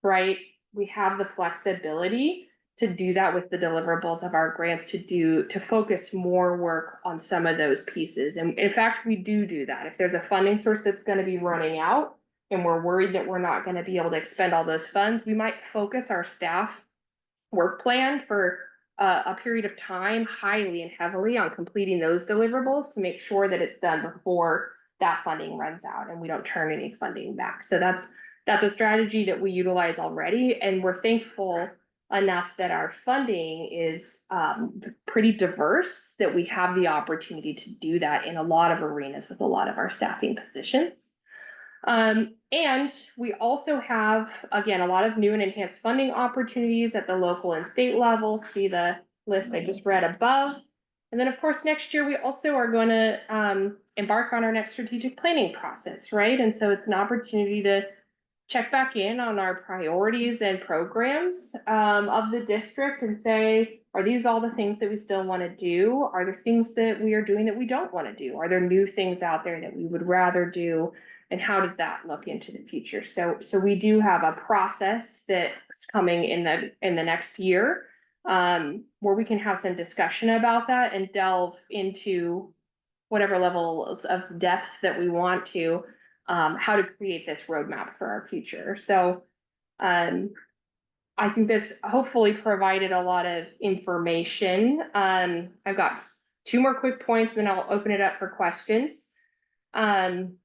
right? We have the flexibility to do that with the deliverables of our grants, to focus more work on some of those pieces. And in fact, we do that. If there's a funding source that's gonna be running out and we're worried that we're not gonna be able to expend all those funds, we might focus our staff work plan for a period of time highly and heavily on completing those deliverables to make sure that it's done before that funding runs out and we don't turn any funding back. So that's a strategy that we utilize already, and we're thankful enough that our funding is pretty diverse, that we have the opportunity to do that in a lot of arenas with a lot of our staffing positions. And we also have, again, a lot of new and enhanced funding opportunities at the local and state level. See the list I just read above. And then, of course, next year, we also are going to embark on our next strategic planning process, right? And so it's an opportunity to check back in on our priorities and programs of the district and say, are these all the things that we still want to do? Are there things that we are doing that we don't want to do? Are there new things out there that we would rather do? And how does that look into the future? So we do have a process that's coming in the next year where we can have some discussion about that and delve into whatever levels of depth that we want to, how to create this roadmap for our future. So I think this hopefully provided a lot of information. I've got 2 more quick points, then I'll open it up for questions. And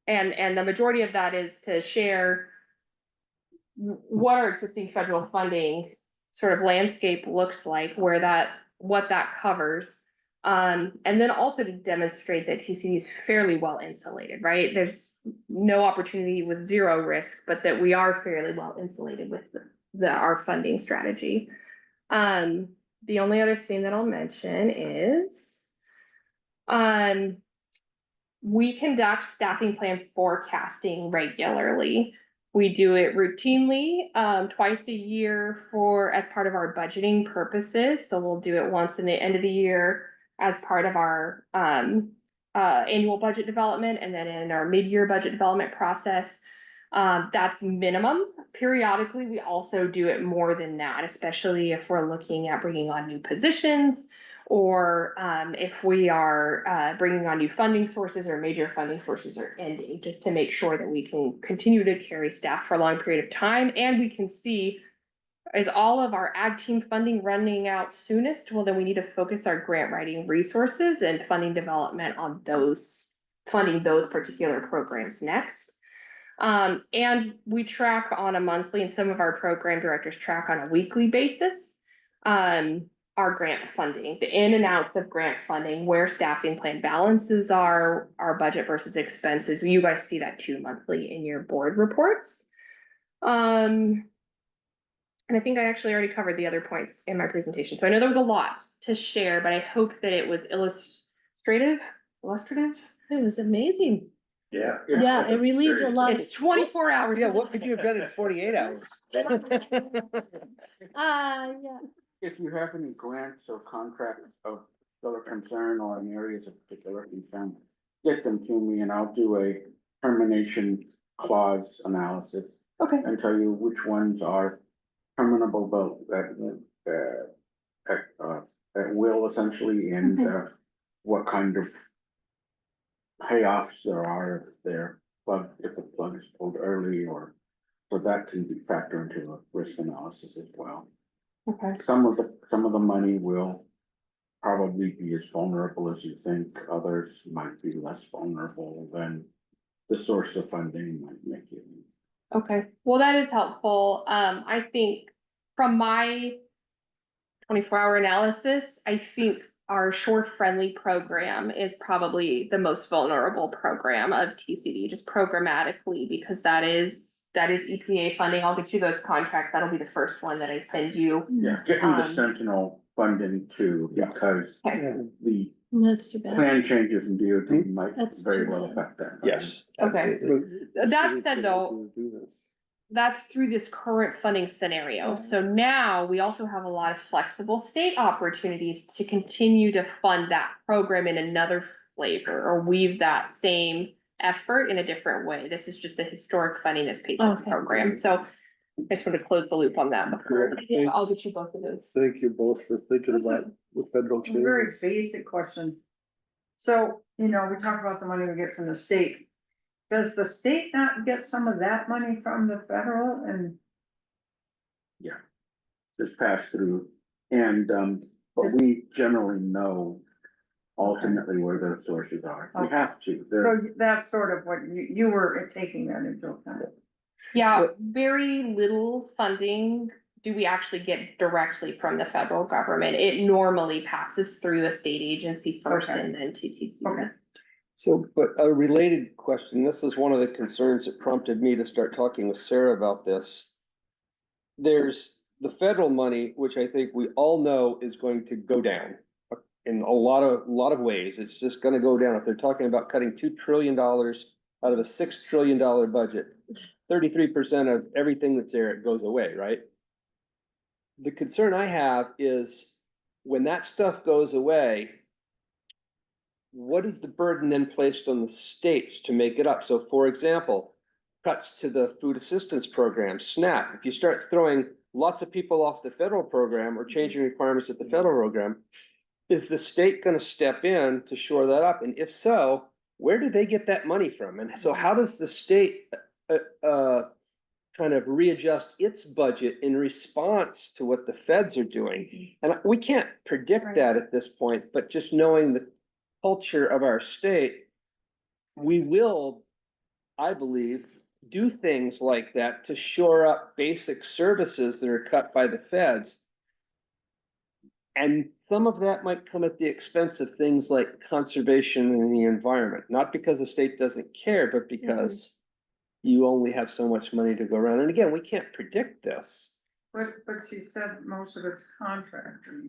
the majority of that is to share what our existing federal funding sort of landscape looks like, what that covers. And then also to demonstrate that TCD is fairly well insulated, right? There's no opportunity with zero risk, but that we are fairly well insulated with our funding strategy. The only other thing that I'll mention is, we conduct staffing plan forecasting regularly. We do it routinely, twice a year as part of our budgeting purposes. So we'll do it once in the end of the year as part of our annual budget development, and then in our mid-year budget development process. That's minimum. Periodically, we also do it more than that, especially if we're looking at bringing on new positions, or if we are bringing on new funding sources or major funding sources are ending, just to make sure that we can continue to carry staff for a long period of time. And we can see, is all of our ag team funding running out soonest? Well, then we need to focus our grant writing resources and funding development on funding those particular programs next. And we track on a monthly, and some of our program directors track on a weekly basis, our grant funding, the in and outs of grant funding, where staffing plan balances are, our budget versus expenses. You guys see that too monthly in your board reports. And I think I actually already covered the other points in my presentation. So I know there was a lot to share, but I hope that it was illustrative. It was amazing. Yeah. Yeah, it relieved a lot. It's 24 hours. Yeah, what could you have done in 48 hours? Yeah. If you have any grants or contracts of particular concern or in areas of particular concern, get them to me and I'll do a termination clause analysis Okay. and tell you which ones are terminable, at will essentially, and what kind of payoffs there are if the plug is pulled early, or so that can be factored into a risk analysis as well. Okay. Some of the money will probably be as vulnerable as you think. Others might be less vulnerable than the source of funding might make you. Okay, well, that is helpful. I think from my 24-hour analysis, I think our shore-friendly program is probably the most vulnerable program of TCD, just programmatically, because that is EPA funding. I'll get you those contracts. That'll be the first one that I send you. Yeah, get me the Sentinel funding too, because the That's too bad. plan changes in DOT might That's very too well bad. affect that. Yes. Okay. Absolutely. That said, though, that's through this current funding scenario. Yeah. So now we also have a lot of flexible state opportunities to continue to fund that program in another flavor, or weave that same effort in a different way. This is just the historic funding that's paid for the Okay. program. So I just want to close the loop on that before. Thank- I'll get you both of those. Thank you both for thinking Just about the federal A very changes. basic question. So, you know, we talk about the money we get from the state. Does the state not get some of that money from the federal and? Just pass through, and, but we generally know ultimately where their sources are. We Okay. have to, So they're, that's sort of what you were taking that into account. Yeah, very little funding do we actually get directly from the federal government. It normally passes through a state agency first Okay. and then to TCD. Okay. So, but a related question, this is one of the concerns that prompted me to start talking with Sarah about this. There's the federal money, which I think we all know is going to go down in a lot of ways. It's just gonna go down. If they're talking about cutting $2 trillion out of a $6 trillion budget, 33% of everything that's there, it goes away, right? The concern I have is when that stuff goes away, what is the burden then placed on the states to make it up? So for example, cuts to the food assistance program, SNAP. If you start throwing lots of people off the federal program or changing requirements at the federal program, is the state gonna step in to shore that up? And if so, where do they get that money from? And so how does the state kind of readjust its budget in response to what the feds are doing? And we can't predict that at this point, but just knowing the culture of our state, we will, I believe, do things like that to shore up basic services that are cut by the feds. And some of that might come at the expense of things like conservation and the environment, not because the state doesn't care, but because you only have so much money to go around. And again, we can't predict this. But she said most of it's contracting.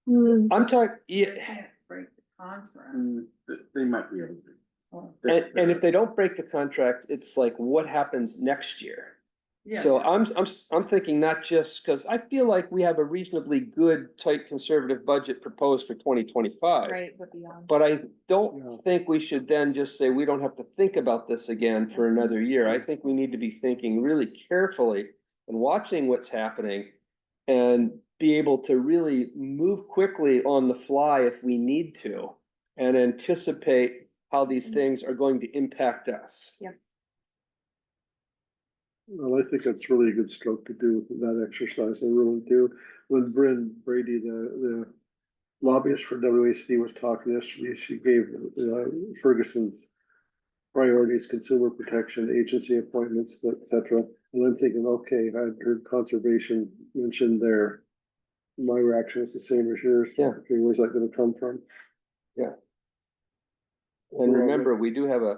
I'm talking, They yeah, can't break the contract. they might be able to. Oh, and if they don't break the contract, it's like, what happens next year? yeah. So I'm thinking not just, cause I feel like we have a reasonably good, tight, conservative budget proposed for 2025. Right, but beyond. But I don't think we should then just say, we don't have to think about this again for another year. I think we need to be thinking really carefully and watching what's happening and be able to really move quickly on the fly if we need to and anticipate how these things are going to impact us. Yep. Well, I think that's really a good stroke to do that exercise. I really do. When Bryn Brady, the lobbyist for WACD, was talking yesterday, she gave Ferguson's priorities, consumer protection, agency appointments, et cetera. And I'm thinking, okay, I heard conservation mentioned there. My reaction is the same as yours. Yeah. Okay, where's that gonna come from? And remember, we do have a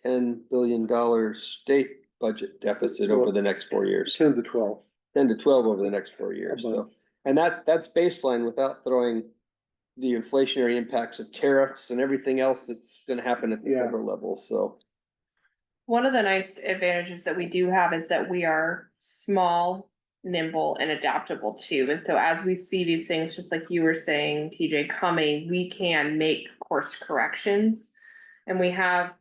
$10 billion state budget deficit over the next 4 years, 10 to 12. 10 to 12 over the next 4 years. So, and that's baseline without throwing the inflationary impacts of tariffs and everything else that's gonna happen at the Yeah. federal level. So, One of the nice advantages that we do have is that we are small, nimble and adaptable too. And so as we see these things, just like you were saying, TJ, coming, we can make course corrections. And we have,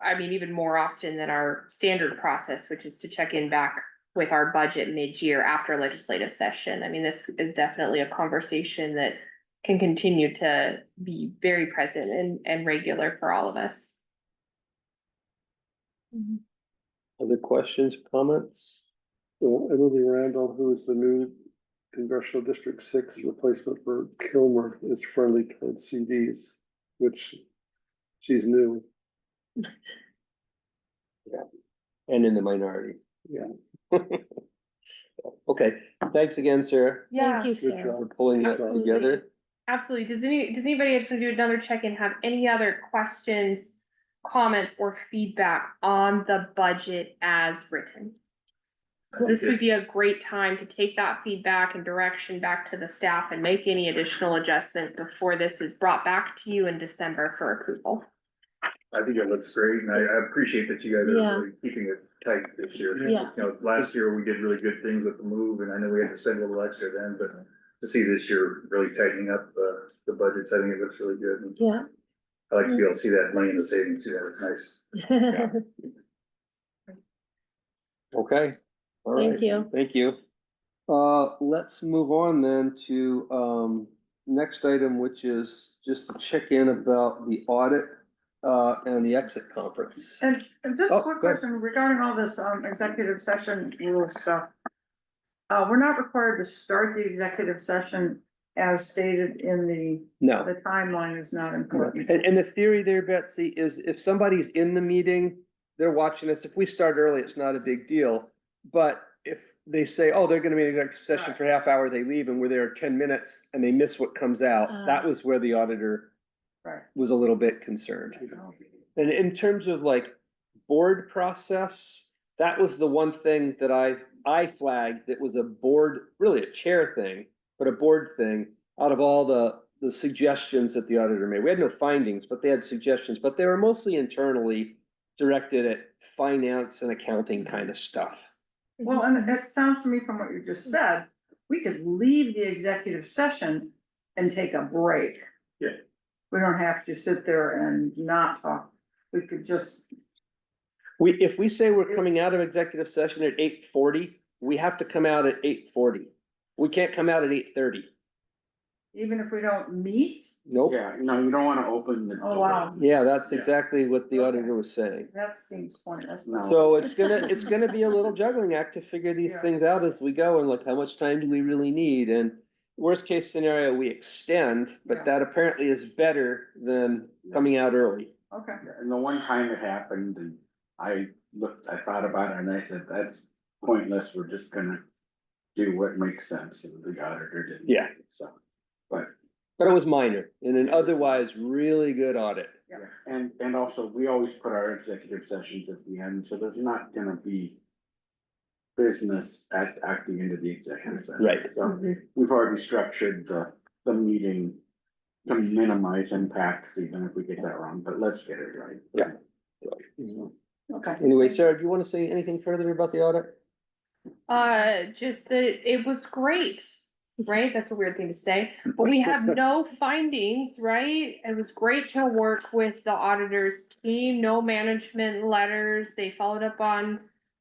I mean, even more often than our standard process, which is to check in back with our budget mid-year after legislative session. I mean, this is definitely a conversation that can continue to be very present and regular for all of us. other questions, comments? So Emily Randall, who is the new Congressional District 6 replacement for Kilmer, is friendly towards CDs, which she's new. And in the minority. Yeah. Okay, thanks again, Sarah, Thank you, Good Sarah. job. for pulling that Absolutely. together. Absolutely. Does anybody just want to do another check-in, have any other questions, comments, or feedback on the budget as written? 'Cause this would be a great time to take that feedback and direction back to the staff and make any additional adjustments before this is brought back to you in December for approval. I think it looks great, and I appreciate that you guys Yeah. are really keeping it tight this year. Yeah. You know, last year we did really good things with the move, and I know we had to spend a little extra then, but to see this year really tightening up the budgets, I think it looks really good. And Yeah. I like to be able to see that money in the savings too, that was nice. Okay, All Thank right, you. Thank you. Let's move on then to, next item, which is just to check in about the audit, and the exit conference. And just Oh, a quick go ahead. question regarding all this, executive session rule stuff. We're not required to start the executive session as stated in No. the timeline is not important. And the theory there, Betsy, is if somebody's in the meeting, they're watching us. If we start early, it's not a big deal. But if they say, oh, they're gonna be in an executive session for a half hour, they leave and we're there 10 minutes and they miss what comes out, that was where the auditor Right. was a little bit concerned. And in terms of like board process, that was the one thing that I flagged that was a board, really a chair thing, but a board thing out of all the suggestions that the auditor made. We had no findings, but they had suggestions, but they were mostly internally directed at finance and accounting kind of stuff. Well, and it sounds to me from what you just said, we could leave the executive session and take a break. Yeah. We don't have to sit there and not talk. We could just, If we say we're coming out of executive session at 8:40, we have to come out at 8:40. We can't come out at 8:30. even if we don't meet, Nope. Yeah, no, you don't wanna open the. oh, wow, Yeah, that's exactly what the auditor was saying. that seems pointless. No. So it's gonna be a little juggling act to figure these Yeah. things out as we go and like, how much time do we really need? And worst case scenario, we extend, Yeah. but that apparently is better than coming out early. Okay, And the one time it happened, and I thought about it and I said, that's pointless, we're just gonna do what makes sense, and the auditor didn't. Yeah. So, but, But it was minor in an otherwise really good audit. Yeah. and also, we always put our executive sessions at the end, so there's not gonna be business at the end of the executive session. Right. So, we've already structured the meeting to minimize impacts, even if we get that wrong, but let's get it right. Yeah. okay. Anyway, Sarah, do you want to say anything further about the audit? Just that it was great, right? That's a weird thing to say, but we have no findings, right? It was great to work with the auditor's team, no management letters. They followed up on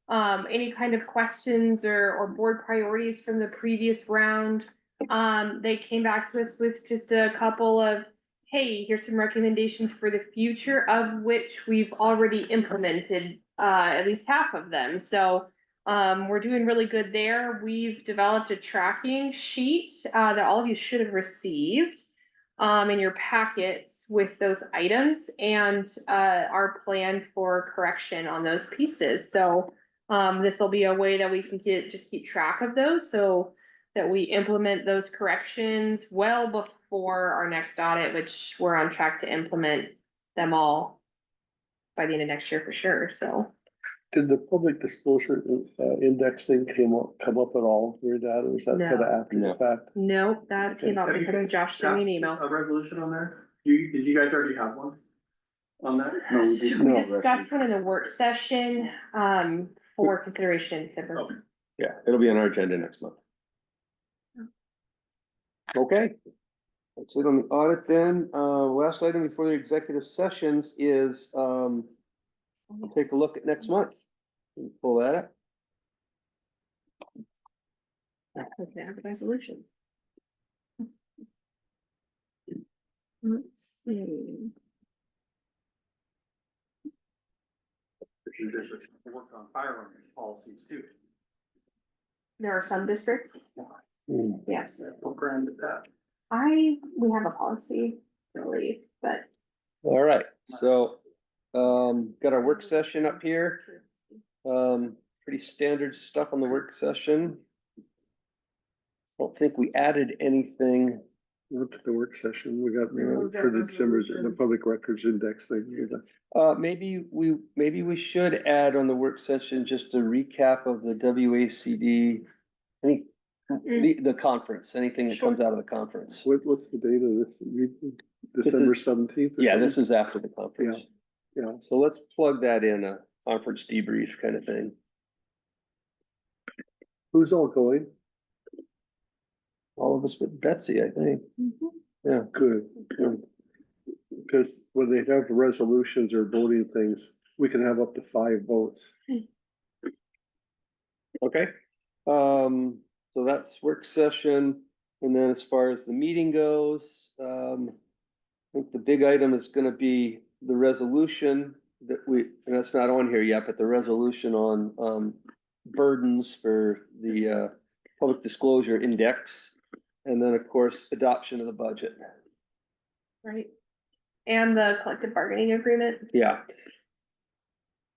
any kind of questions or board priorities from the previous round. They came back to us with just a couple of, hey, here's some recommendations for the future, of which we've already implemented at least half of them. So we're doing really good there. We've developed a tracking sheet that all of you should have received in your packets with those items and our plan for correction on those pieces. So this will be a way that we can just keep track of those so that we implement those corrections well before our next audit, which we're on track to implement them all by the end of next year for sure. So. Did the public disclosure index thing come up at all through that, or was that kind of after the fact? Nope, that came out Have you because guys Josh sent me an email. A resolution on there? Did you guys already have one? On that? No, we didn't. We discussed one in the work session, for consideration in December. Okay. Yeah, it'll be on our agenda next month. Okay. That's it on the audit then. Last item before the executive sessions is, we'll take a look at next month. Can you pull that up? Okay, I have a resolution. Let's see. Your districts work on firearms policies too. There are some districts, Hmm. yes, What brand is that? we have a policy, I believe, but. All right, so, got our work session up here. Pretty standard stuff on the work session. Don't think we added anything. Look at the work session, we got Remove that for the December's, the resolution. public records index thing. Maybe we should add on the work session just a recap of the WACD. The conference, anything that comes out of the conference. What's the date of this? This is- December 17th? Yeah, this is after the conference. Yeah. So let's plug that in, a conference debrief kind of thing. Who's all going? All of us but Betsy, I think. Yeah. Good. Because when they have resolutions or voting things, we can have up to 5 votes. Okay, so that's work session, and then as far as the meeting goes, I think the big item is gonna be the resolution that and that's not on here yet, but the resolution on, burdens for the, public disclosure index. And then, of course, adoption of the budget. Right. And the collective bargaining agreement. Yeah,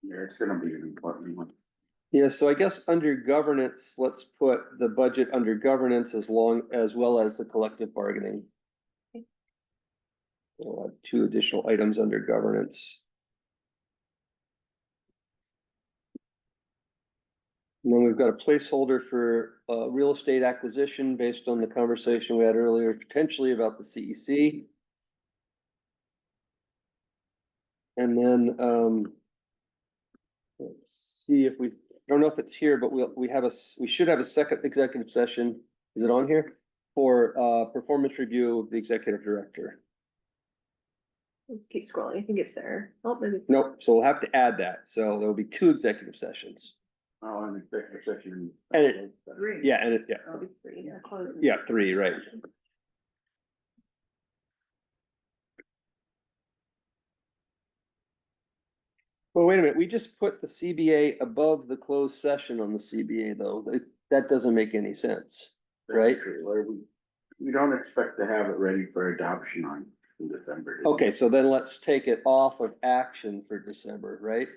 Yeah, it's gonna be an important one. yeah, so I guess under governance, let's put the budget under governance as well as the collective bargaining. We'll have 2 additional items under governance. And then we've got a placeholder for real estate acquisition based on the conversation we had earlier, potentially about the CEC. And then, let's see if I don't know if it's here, but we should have a second executive session. Is it on here? For performance review of the executive director. Let's keep scrolling. I think it's there. Oh, maybe it's. Nope, so we'll have to add that. So there'll be 2 executive sessions. Oh, and executive session. And it- Three. Yeah, and it's, yeah, Oh, it's three. Yeah, close. yeah, 3, right. Well, wait a minute, we just put the CBA above the closed session on the CBA though. That doesn't make any sense. Right. That's true. Or we don't expect to have it ready for adoption in December. Okay, so then let's take it off of action for December, right?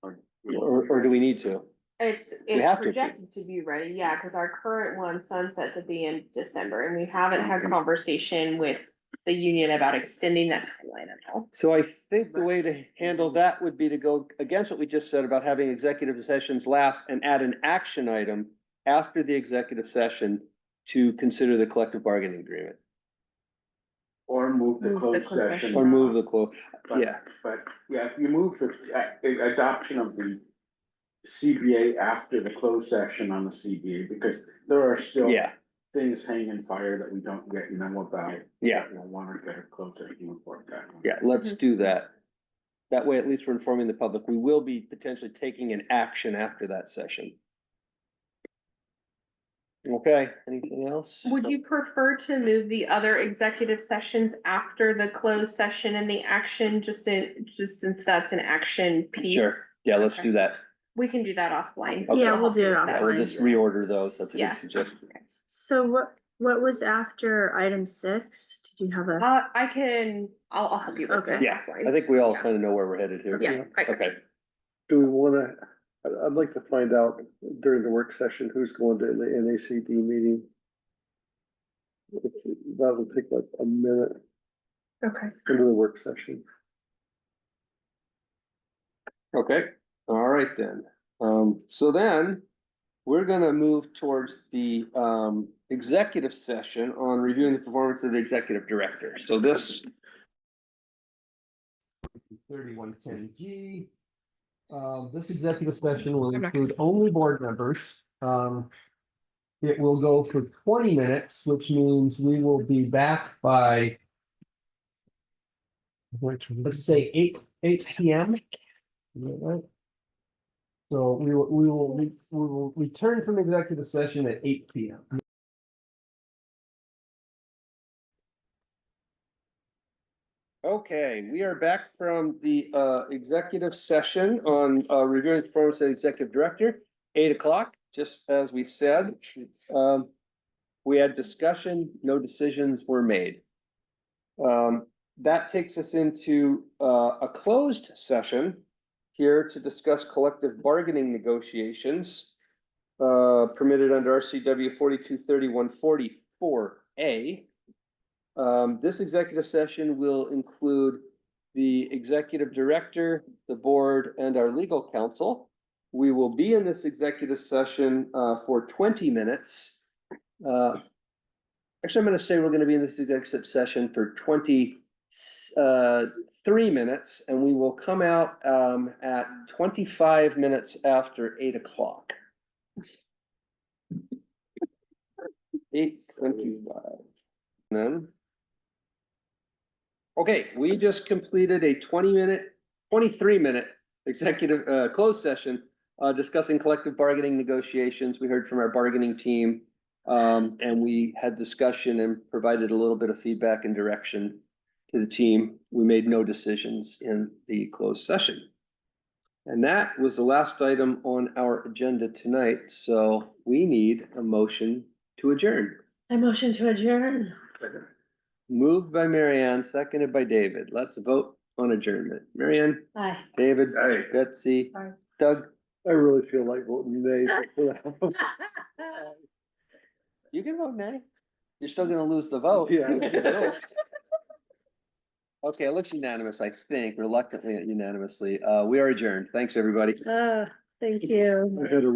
Or do we need to? It's have to. projected to be ready, yeah, because our current one sunsets at the end of December, and we haven't had conversation with the union about extending that timeline at all. So I think the way to handle that would be to go against what we just said about having executive sessions last and add an action item after the executive session to consider the collective bargaining agreement. Or move the Move the closed closed session. session. Or move the close, But- yeah, But, yeah, if you move the adoption of the CBA after the closed session on the CBA, because there are still yeah, things hanging fire that we don't yet know about. yeah, We'll want to get a closed session report that one. yeah, let's do that. That way, at least we're informing the public. We will be potentially taking an action after that session. Okay, anything else? Would you prefer to move the other executive sessions after the closed session and the action, just since that's an action piece? Sure, yeah, let's do that. We can do that offline. Okay. Yeah, we'll do it Yeah, we'll offline. just reorder those. That's a Yeah. good suggestion. So what was after item 6? Did you have a? I'll help you with Okay. this Yeah, offline. I think we all Yeah. kind of know where we're headed here. Yeah. Okay, Do we wanna, I'd like to find out during the work session, who's going to the NACD meeting. That'll take like a minute Okay. into the work session. okay, all right then. So then we're gonna move towards the executive session on reviewing the performance of the executive director. So this 3110G. This executive session will include only board members. It will go for 20 minutes, which means we will be back by, let's say, 8 PM. Is that right? So we will return from executive session at 8 PM. Okay, we are back from the executive session on reviewing the performance of the executive director, 8 o'clock, just as we said. We had discussion, no decisions were made. That takes us into a closed session here to discuss collective bargaining negotiations permitted under RCW 423144A. This executive session will include the executive director, the board, and our legal counsel. We will be in this executive session for 20 minutes. Actually, I'm gonna say we're gonna be in this executive session for 23 minutes, and we will come out at 25 minutes after 8 o'clock. 8:25. Then. Okay, we just completed a 23-minute executive closed session discussing collective bargaining negotiations. We heard from our bargaining team. And we had discussion and provided a little bit of feedback and direction to the team. We made no decisions in the closed session. And that was the last item on our agenda tonight, so we need a motion to adjourn. I motion to adjourn. Moved by Marianne, seconded by David. Let's vote on adjournment. Marianne, Aye. David, Aye. Betsy, Aye. Doug, I really feel like voting nay. you can vote nay. You're still gonna lose the vote. Yeah. Okay, it looks unanimous, I think, reluctantly unanimously. We are adjourned. Thanks, everybody. Thank you. I had a